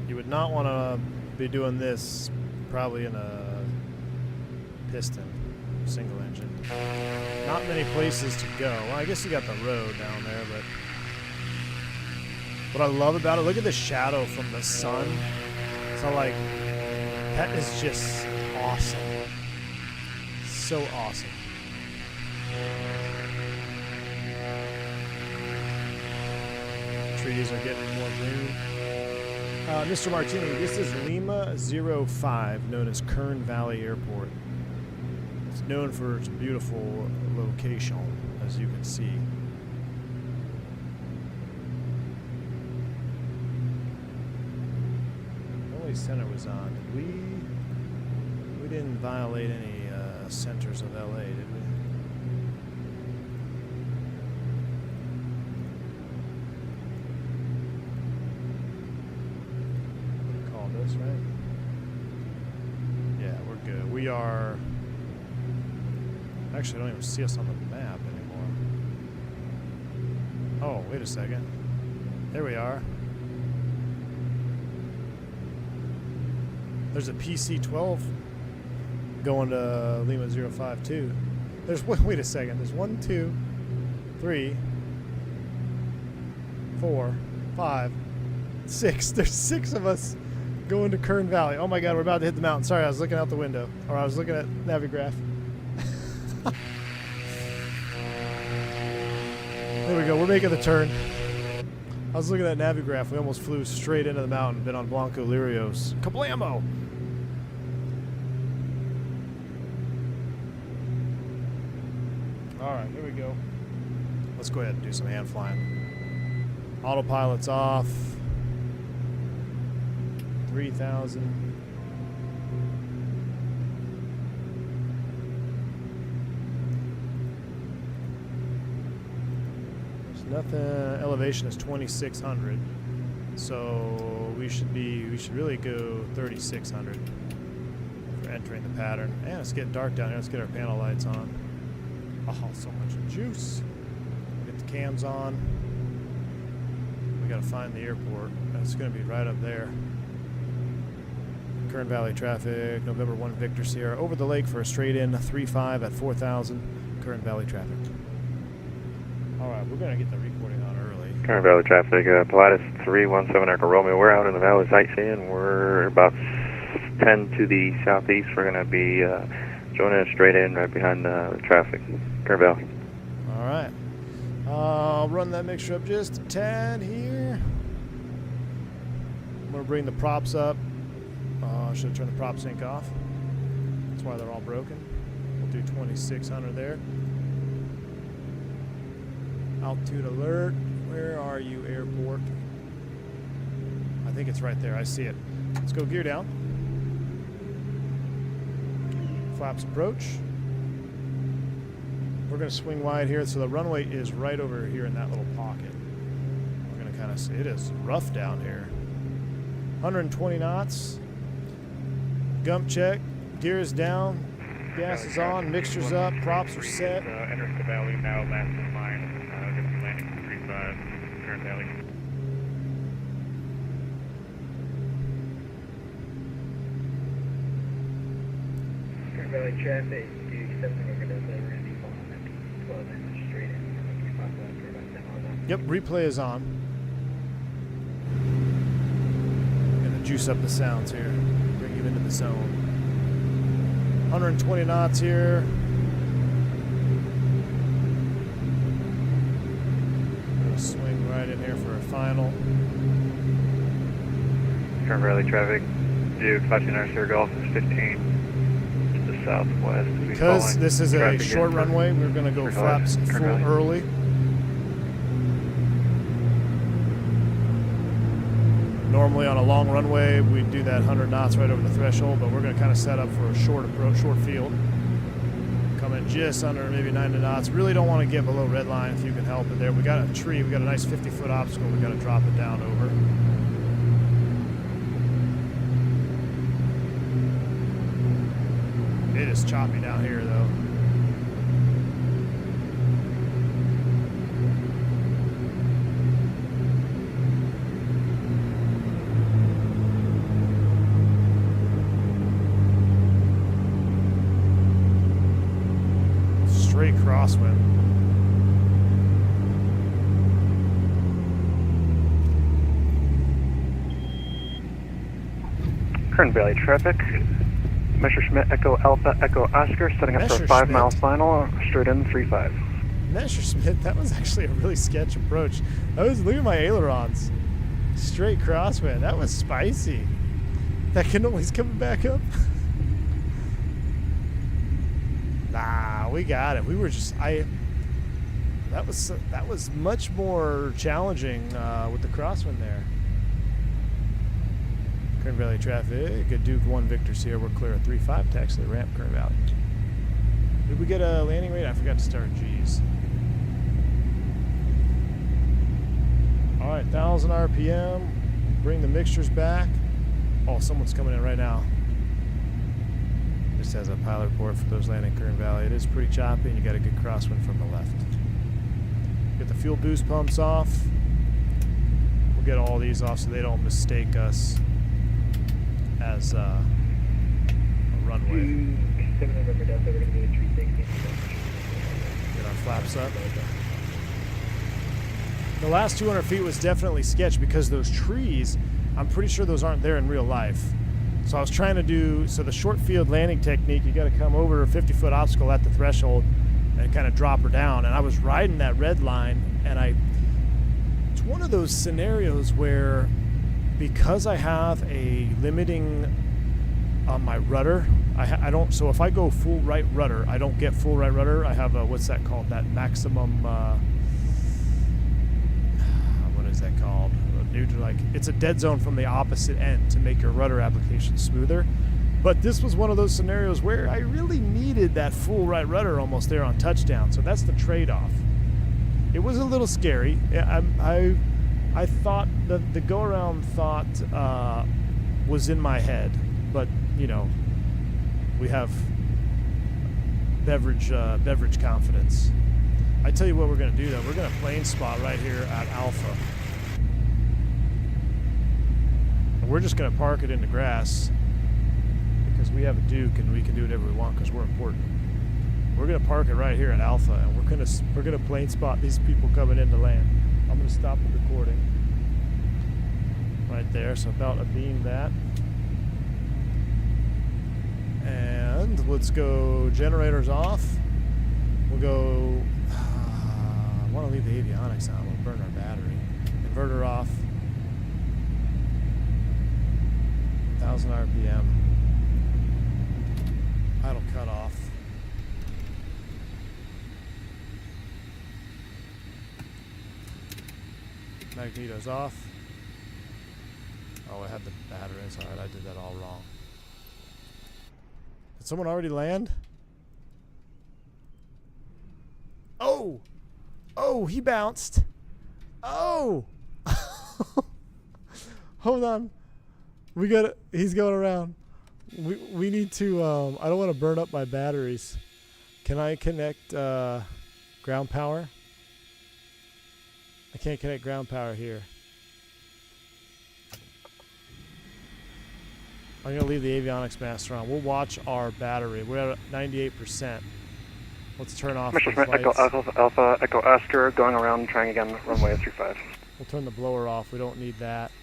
You would not want to be doing this probably in a piston, single engine. Not many places to go. Well, I guess you got the road down there, but what I love about it, look at the shadow from the sun. So like, that is just awesome. So awesome. trees are getting more green. Mr. Martini, this is Lima 05, known as Kern Valley Airport. It's known for its beautiful location, as you can see. Only center was on. We didn't violate any centers of LA, did we? Call this, right? Yeah, we're good. We are... Actually, I don't even see us on the map anymore. Oh, wait a second. There we are. There's a PC-12 going to Lima 05 too. There's wait a second. There's 1, 2, 3, 4, 5, 6. There's 6 of us going to Kern Valley. Oh my God, we're about to hit the mountain. Sorry, I was looking out the window, or I was looking at Navigraph. There we go. We're making the turn. I was looking at Navigraph. We almost flew straight into the mountain. Been on Blanco Lirios. Kablamo! Alright, here we go. Let's go ahead and do some hand flying. Autopilot's off. 3,000. There's nothing. Elevation is 2,600. So we should really go 3,600 for entering the pattern. And it's getting dark down here. Let's get our panel lights on. Oh, so much juice. Get the cams on. We gotta find the airport. It's gonna be right up there. Kern Valley traffic, November 1 Victor Sierra. Over the lake for a straight in 3-5 at 4,000. Kern Valley traffic. Alright, we're gonna get the recording on early. Kern Valley traffic, Pilatus 317 Echo Romeo. We're out in the valley sightseeing. We're about 10 to the southeast. We're gonna be joining us straight in right behind the traffic. Kern Valley. All right. I'll run that mixture up just a tad here. I'm going to bring the props up. I should have turned the prop sync off. That's why they're all broken. We'll do 2,600 there. Altitude alert. Where are you, airport? I think it's right there. I see it. Let's go gear down. Flaps approach. We're going to swing wide here, so the runway is right over here in that little pocket. We're going to kind of see. It is rough down here. 120 knots. Gump check. Gear is down. Gas is on. Mixture's up. Props are set. Enter the valley now, last in line. Going to be landing 35, Kern Valley. Kern Valley traffic, do you accept the record of the Randy following that 12 inch straight in? Yep, replay is on. Gonna juice up the sounds here. Bring you into the zone. 120 knots here. Gonna swing right in here for a final. Kern Valley traffic, Duke, 529 Sierra Golf is 15 to the southwest. Because this is a short runway, we're gonna go flaps full early. Normally on a long runway, we do that 100 knots right over the threshold, but we're going to kind of set up for a short approach, short field. Come in just under maybe 90 knots. Really don't want to get below red line if you can help it there. We got a tree, we got a nice 50-foot obstacle we got to drop it down over. It is choppy down here though. Straight crosswind. Kern Valley traffic. Messerschmitt Echo Alpha Echo Oscar setting up for a 5 mile final, straight in 35. Messerschmitt, that was actually a really sketch approach. Look at my ailerons. Straight crosswind. That was spicy. That cannole's coming back up. Nah, we got it. We were just that was much more challenging with the crosswind there. Kern Valley traffic. Good Duke 1 Victor's here. We're clear of 3-5 taxi the ramp, Kern Valley. Did we get a landing rate? I forgot to start G's. All right, 1,000 RPM. Bring the mixtures back. Oh, someone's coming in right now. Just has a pilot report for those landing Kern Valley. It is pretty choppy, and you got a good crosswind from the left. Get the fuel boost pumps off. We'll get all these off so they don't mistake us as a runway. 7 November Delta, we're going to be at 360. Get our flaps up. The last 200 feet was definitely sketch because those trees, I'm pretty sure those aren't there in real life. So I was trying to do, the short field landing technique, you got to come over a 50-foot obstacle at the threshold and kind of drop her down. And I was riding that red line, and it's one of those scenarios where, because I have a limiting on my rudder, I don't, so if I go full right rudder, I don't get full right rudder. I have a, what's that called? That maximum, what is that called? It's a dead zone from the opposite end to make your rudder application smoother. But this was one of those scenarios where I really needed that full right rudder almost there on touchdown. So that's the trade-off. It was a little scary. I thought the go-around thought was in my head, but we have beverage confidence. I tell you what we're going to do though. We're going to plane spot right here at Alpha. And we're just going to park it in the grass because we have a Duke and we can do whatever we want because we're important. We're going to park it right here at Alpha, and we're going to plane spot these people coming in to land. I'm going to stop the recording right there, so about a beam that. And let's go generators off. We'll go, I want to leave the avionics on. We'll burn our battery. Inverter off. 1,000 RPM. Idle cut off. Magneto's off. Oh, I had the battery inside. I did that all wrong. Did someone already land? Oh! Oh, he bounced. Oh! Hold on. He's going around. We need to, I don't want to burn up my batteries. Can I connect ground power? I can't connect ground power here. I'm going to leave the avionics master on. We'll watch our battery. We're at 98%. Let's turn off the lights. Alpha Echo Oscar, going around, trying again, runway 35. We'll turn the blower off. We don't need that.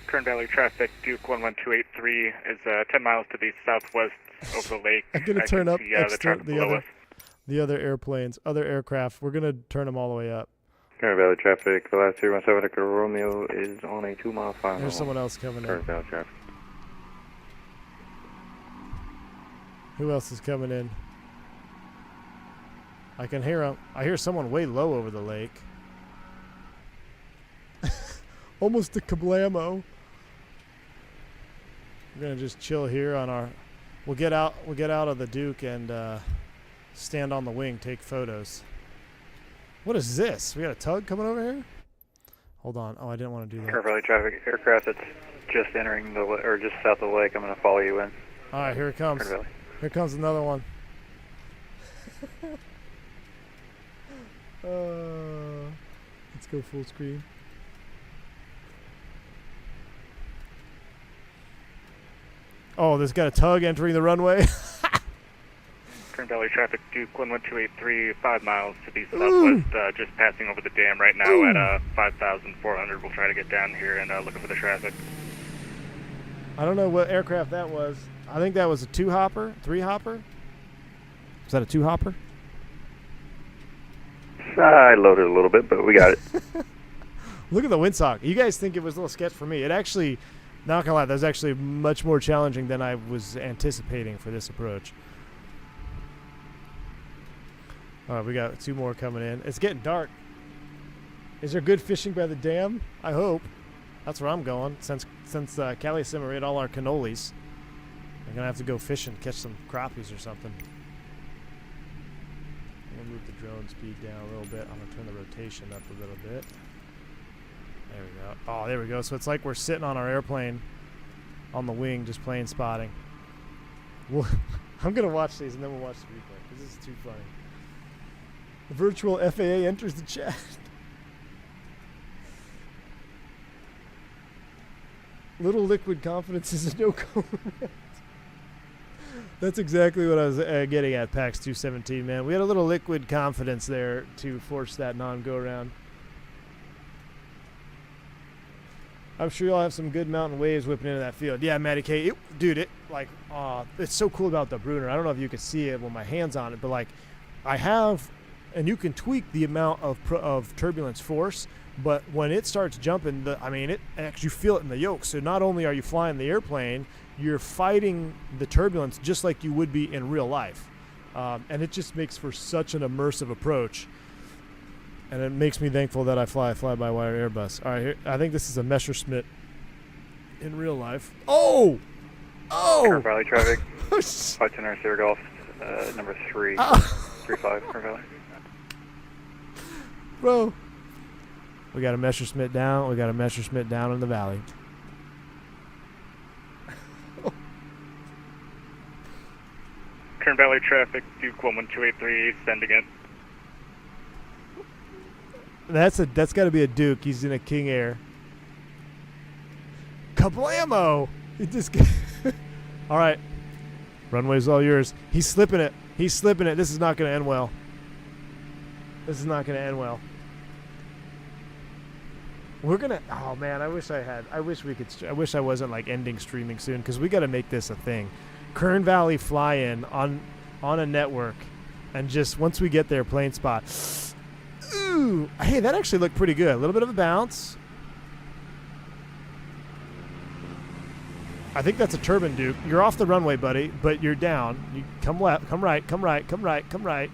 Kern Valley traffic, Duke 11283 is 10 miles to the southwest over the lake. I'm going to turn up the other airplanes, other aircraft. We're going to turn them all the way up. Kern Valley traffic, the last 317 Echo Romeo is on a 2-mile final. There's someone else coming Kern in. Valley traffic. Who else is coming in? I can hear him. I hear someone way low over the lake. Almost a kablamo. We're gonna just chill here on our. We'll get out of the Duke and stand on the wing, take photos. What is this? We got a tug coming over here? Hold on. Oh, I didn't want to do that. Kern Valley traffic, aircraft that's just entering or just south of the lake. I'm going to follow you in. All right, here it comes. Kern Valley. Here comes another one. Let's go full screen. Oh, there's got a tug entering the runway. Kern Valley traffic, Duke 11283, 5 miles to the southwest, just passing over the dam right now at 5,400. We'll try to get down here and looking for the traffic. I don't know what aircraft that was. I think that was a 2-hopper, 3-hopper. Is that a 2-hopper? I loaded a little bit, but we got it. Look at the windsock. You guys think it was a little sketch for me. It actually, not gonna lie, that was actually much more challenging than I was anticipating for this approach. All right, we got 2 more coming in. It's getting dark. Is there good fishing by the dam? I hope. That's where I'm going. Since Callie Simmer ate all our cannolis, I'm gonna have to go fishing, catch some crappies or something. I'm gonna move the drone speed down a little bit. I'm gonna turn the rotation up a little bit. There we go. Oh, there we go. So it's like we're sitting on our airplane on the wing, just playing spotting. Well, I'm gonna watch these and then we'll watch the replay because this is too funny. The virtual FAA enters the chat. Little liquid confidence is a no-go. That's exactly what I was getting at, PAX 217, man. We had a little liquid confidence there to force that non-go-round. I'm sure you'll have some good mountain waves whipping into that field. Yeah, Matty K, it's so cool about the Brunner. I don't know if you can see it with my hands on it, but like, I have, and you can tweak the amount of turbulence force. But when it starts jumping, it actually, you feel it in the yoke. So not only are you flying the airplane, you're fighting the turbulence just like you would be in real life. And it just makes for such an immersive approach. And it makes me thankful that I fly fly-by-wire Airbus. All right, here, I think this is a Messerschmitt in real life. Oh! Kern Valley traffic. Flight to Sierra Golf, number 335, Kern Valley. Bro. We got a Messerschmitt down. We got a Messerschmitt down in the valley. Kern Valley traffic, Duke 11283, send again. That's got to be a Duke. He's in a King Air. Kablamo! He just all right. Runway's all yours. He's slipping it. This is not going to end well. We're gonna. Oh man, I wish I wasn't like ending streaming soon because we got to make this a thing. Kern Valley fly-in on a network, and just once we get there, plane spot. Ooh, hey, that actually looked pretty good. A little bit of a bounce. I think that's a turbine, Duke. You're off the runway, buddy, but you're down. You come left, come right, come right, come right, come right.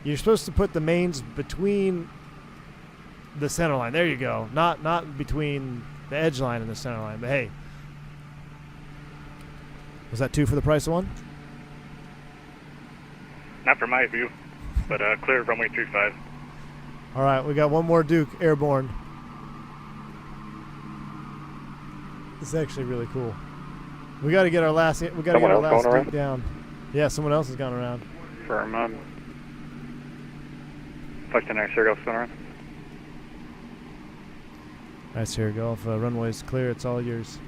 You're supposed to put the mains between the center line. There you go. Not between the edge line and the center line. But hey, was that 2 for the price of 1? Not from my view, but clear runway 35. All right, we got one more Duke airborne. This is actually really cool. We got to get our last. We got to get our last Duke down. Yeah, someone else has gone around. From Flight to Sierra Golf, going around. All right, Sierra Golf. Runway's clear. It's all yours.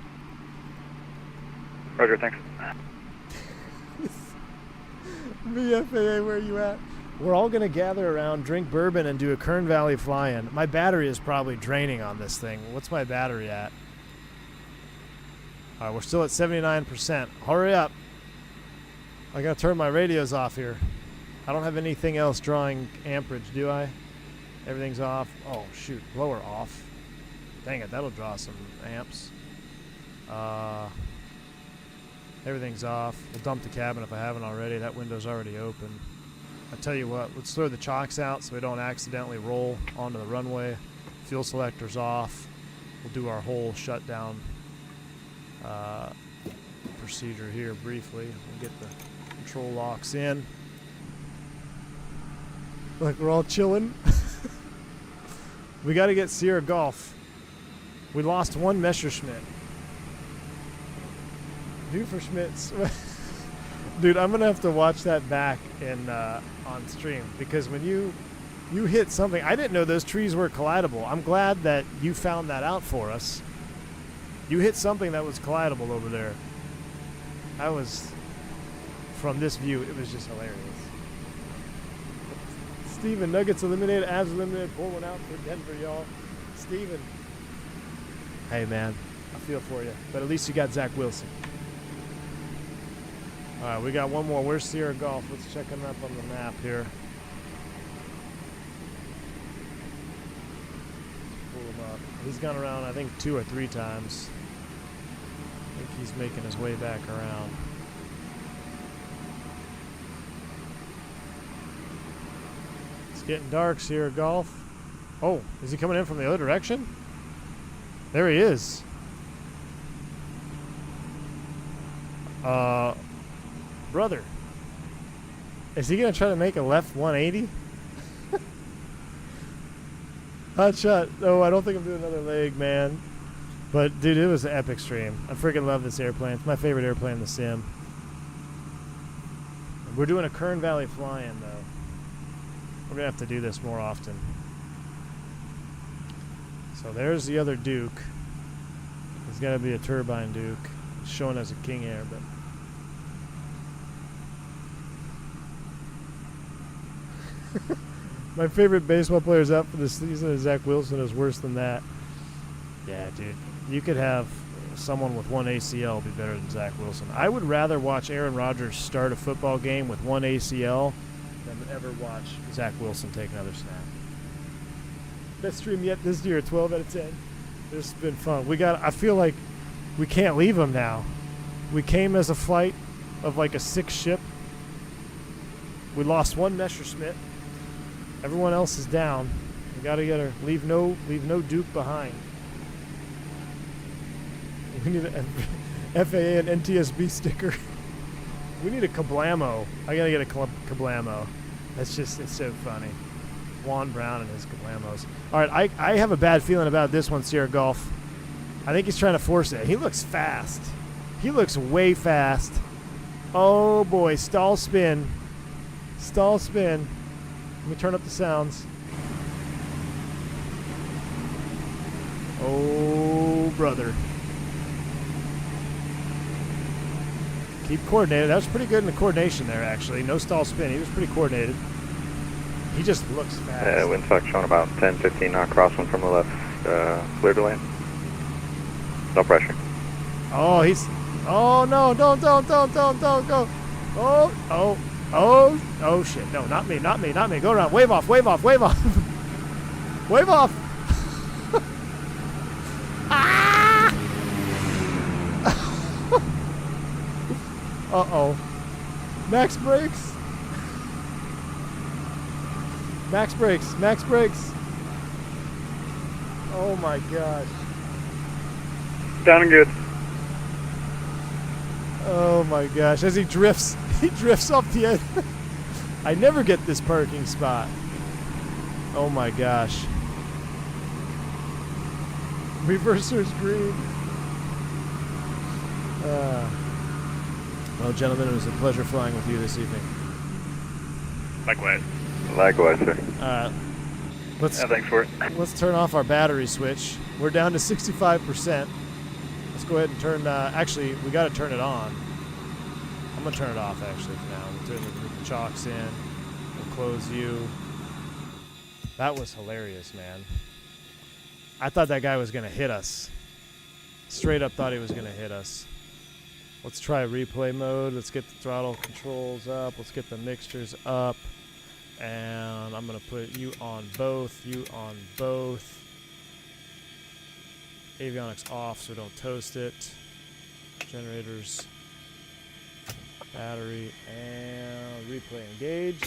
Roger, thanks. VFAA, where are you at? We're all going to gather around, drink bourbon, and do a Kern Valley fly-in. My battery is probably draining on this thing. What's my battery at? All right, we're still at 79%. Hurry up. I got to turn my radios off here. I don't have anything else drawing amperage, do I? Everything's off. Oh, shoot. Blower off. Dang it, that'll draw some amps. Everything's off. We'll dump the cabin if I haven't already. That window's already open. I tell you what, let's throw the chocks out so we don't accidentally roll onto the runway. Fuel selector's off. We'll do our whole shutdown procedure here briefly. We'll get the control locks in. Like we're all chilling. We got to get Sierra Golf. We lost one Messerschmitt. Duferschmitts. Dude, I'm gonna have to watch that back in on stream because when you hit something, I didn't know those trees were collidable. I'm glad that you found that out for us. You hit something that was collidable over there. I was, from this view, it was just hilarious. Steven, Nuggets eliminated, Avs eliminated, pull one out for Denver, y'all. Steven. Hey, man, I feel for you. But at least you got Zach Wilson. All right, we got one more. Where's Sierra Golf? Let's check him up on the map here. up. He's gone around, I think, 2 or 3 times. I think he's making his way back around. It's getting dark, Sierra Golf. Oh, is he coming in from the other direction? There he is. Brother. Is he going to try to make a left 180? Hot shot. No, I don't think I'm doing another leg, man. But, dude, it was an epic stream. I freaking love this airplane. It's my favorite airplane in the sim. We're doing a Kern Valley fly-in, though. We're going to have to do this more often. So there's the other Duke. It's got to be a turbine Duke. It's showing as a King Air, but... My favorite baseball players out for this season is Zach Wilson. Is worse than that. Yeah, dude. You could have someone with 1 ACL be better than Zach Wilson. I would rather watch Aaron Rodgers start a football game with 1 ACL than ever watch Zach Wilson take another snap. Best stream yet this year, 12 out of 10. This has been fun. I feel like we can't leave them now. We came as a flight of like a 6 ship. We lost 1 Messerschmitt. Everyone else is down. We got to get her. Leave no Duke behind. We need a FAA and NTSB sticker. We need a Kablamo. I got to get a Kablamo. It's so funny. Juan Brown and his Kablamos. All right, I have a bad feeling about this one, Sierra Golf. I think he's trying to force it. He looks fast. He looks way fast. Oh, boy. Stall spin. Stall spin. Let me turn up the sounds. Oh, brother. Keep coordinated. That was pretty good in the coordination there, actually. No stall spin. He was pretty coordinated. He just looks fast. Wind suck showing about 10, 15 knot crosswind from the left. Clear to land. No pressure. Oh, he's... Oh, no. Don't go. Oh, shit. No, not me. Go around. Wave off. Wave off. Ah! Uh-oh. Max brakes. Oh, my gosh. Down and good. Oh, my gosh. As he drifts off the edge. I never get this parking spot. Oh, my gosh. Reverser's green. Well, gentlemen, it was a pleasure flying with you this evening. Likewise. Likewise, sir. Thanks for it. Let's turn off our battery switch. We're down to 65%. Let's go ahead and turn... actually, we got to turn it on. I'm going to turn it off, actually, for now. We'll turn the chocks in. We'll close you. That was hilarious, man. I thought that guy was going to hit us. Straight up thought he was going to hit us. Let's try replay mode. Let's get the throttle controls up. Let's get the mixtures up. And I'm going to put you on both. Avionics off so we don't toast it. Generators, battery, and replay engaged.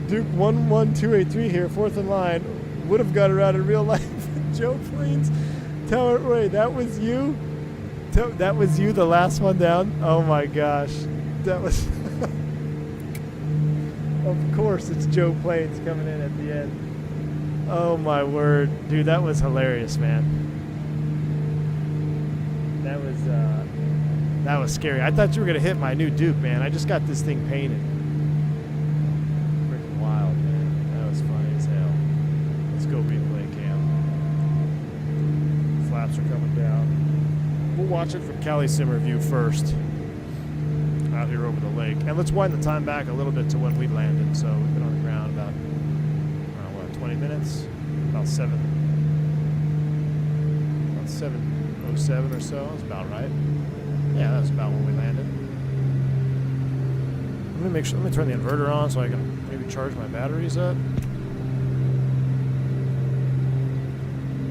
Duke 11283 here, 4th in line. Would have got her out in real life. Joe Plains, tell her, wait, that was you? That was you, the last one down? Oh my gosh. That was... Of course it's Joe Plains coming in at the end. Oh my word. Dude, that was hilarious, man. That was scary. I thought you were going to hit my new Duke, man. I just got this thing painted. Freaking wild, man. That was funny as hell. Let's go replay cam. Flaps are coming down. We'll watch it from Cali Simmer view first. Out here over the lake. And let's wind the time back a little bit to when we landed. So we've been on the ground about 20 minutes? About 7:07 or so. That's about right. Yeah, that's about when we landed. Let me make sure. Let me turn the inverter on so I can maybe charge my batteries up.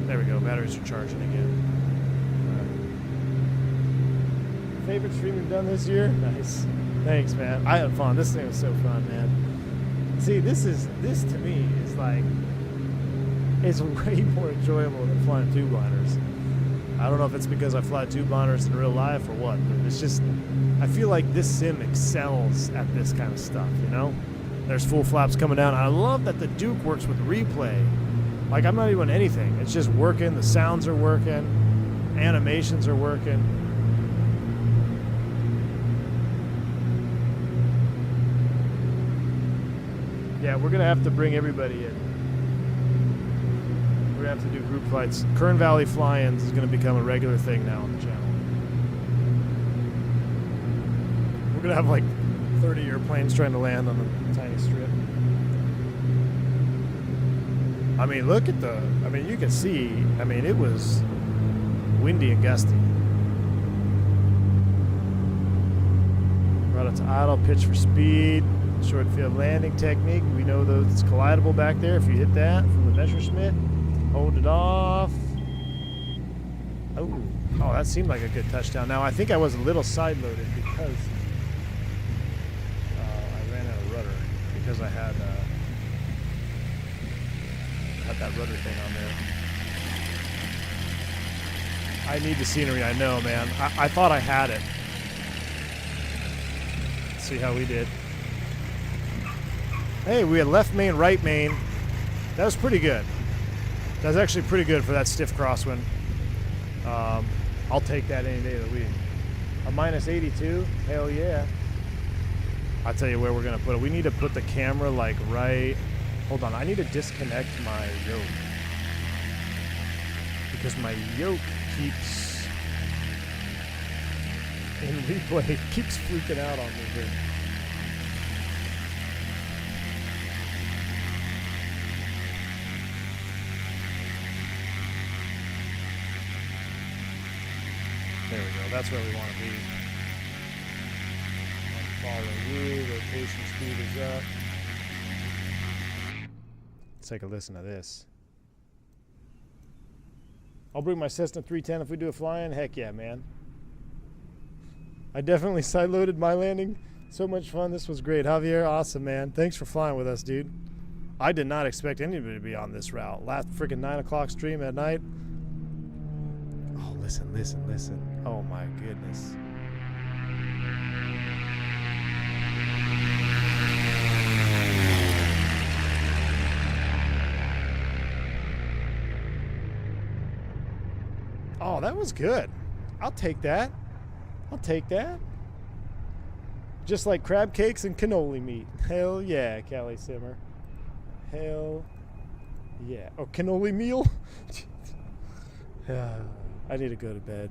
There we go. Batteries are charging again. All right. Favorite stream you've done this year? Nice. Thanks, man. I had fun. This thing was so fun, man. See, this to me is like, it's way more enjoyable than flying tube liners. I don't know if it's because I fly tube liners in real life or what, but it's just, I feel like this sim excels at this kind of stuff, you know? There's full flaps coming down. I love that the Duke works with replay. Like, I'm not even doing anything. It's just working. The sounds are working. Animations are working. Yeah, we're going to have to bring everybody in. We're going to have to do group flights. Kern Valley fly-ins is going to become a regular thing now on the channel. We're going to have like 30 airplanes trying to land on the tiny strip. I mean, look at the... I mean, you can see... I mean, it was windy and gusty. Brought it to idle, pitch for speed. Short field landing technique. We know that it's collidable back there. If you hit that from the Messerschmitt, hold it off. Oh, that seemed like a good touchdown. Now, I think I was a little side-loaded because I ran out of rudder because I had that rudder thing on there. I need the scenery, I know, man. I thought I had it. Let's see how we did. Hey, we had left main, right main. That was pretty good. That was actually pretty good for that stiff crosswind. I'll take that any day of the week. A minus 82? Hell yeah. I'll tell you where we're going to put it. We need to put the camera like right... Hold on, I need to disconnect my yoke. Because my yoke keeps... in replay, keeps freaking out on me here. There we go. That's where we want to be. Follow you. Rotation speed is up. Let's take a listen to this. I'll bring my Cessna 310 if we do a fly-in. Heck yeah, man. I definitely side-loaded my landing. So much fun. This was great. Javier, awesome, man. Thanks for flying with us, dude. I did not expect anybody to be on this route. Last freaking 9 o'clock stream at night. Oh, listen, listen, listen. Oh, my goodness. Oh, that was good. I'll take that. I'll take that. Just like crab cakes and cannoli meat. Hell yeah, Callie Simmer. Hell yeah. Oh, cannoli meal? I need to go to bed.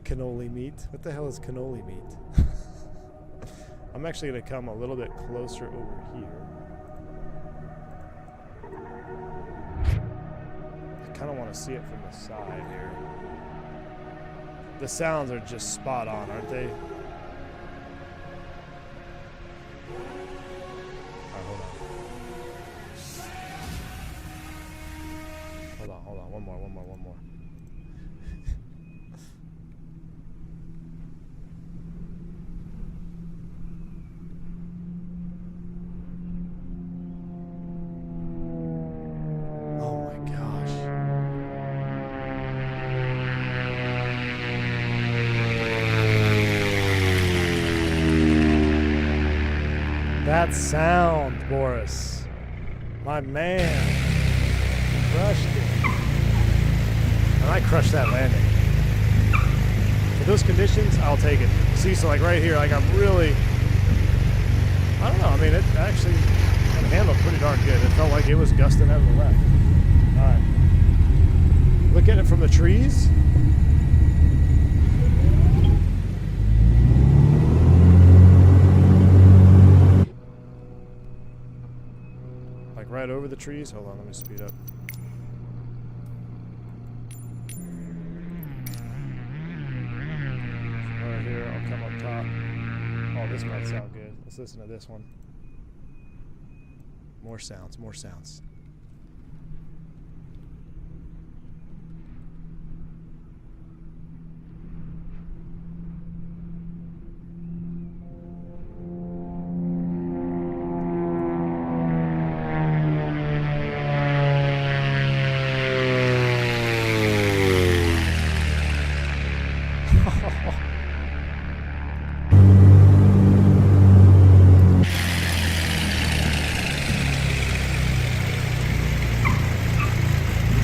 Cannoli meat? What the hell is cannoli meat? I'm actually going to come a little bit closer over here. I kind of want to see it from the side here. The sounds are just spot on, aren't they? Hold on. One more. Oh my gosh. That sound, Boris. My man. Crushed it. And I crushed that landing. For those conditions, I'll take it. See, so like right here, like I'm really... I don't know, I mean, it actually kind of handled pretty darn good. It felt like it was gusting out of the left. Alright. Look at it from the trees. Like right over the trees. Hold on, let me speed up. Right here. This might sound good. Let's listen to this one. More sounds, more sounds.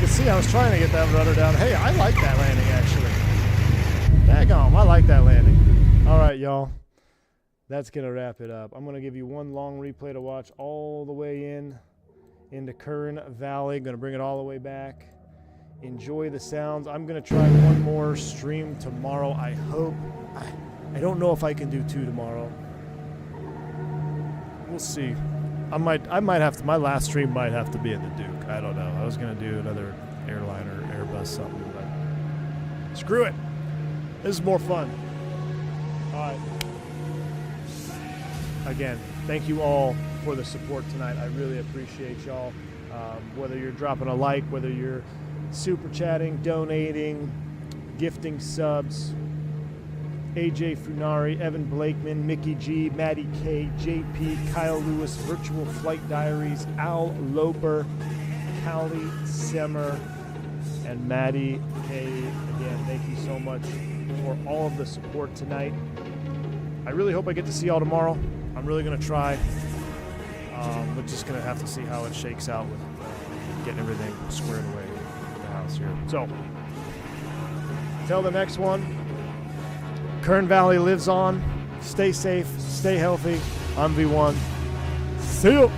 See, I was trying to get that rudder down. Hey, I like that landing, actually. Daggone, I like that landing. All right, y'all. That's going to wrap it up. I'm going to give you one long replay to watch all the way into Kern Valley. Going to bring it all the way back. Enjoy the sounds. I'm going to try one more stream tomorrow, I hope. I don't know if I can do 2 tomorrow. We'll see. I might have to. My last stream might have to be at the Duke. I don't know. I was gonna do another airline or Airbus something, but screw it. This is more fun. All right. Again, thank you all for the support tonight. I really appreciate y'all. Whether you're dropping a like, whether you're super chatting, donating, gifting subs. AJ Funari, Evan Blakeman, Mickey G, Maddie K, JP, Kyle Lewis, Virtual Flight Diaries, Al Loper, Callie Semmer, and Maddie K. Again, thank you so much for all of the support tonight. I really hope I get to see y'all tomorrow. I'm really going to try. We're just going to have to see how it shakes out with getting everything squared away in the house here. So, till the next one. Kern Valley lives on. Stay safe. Stay healthy. I'm V1. See you.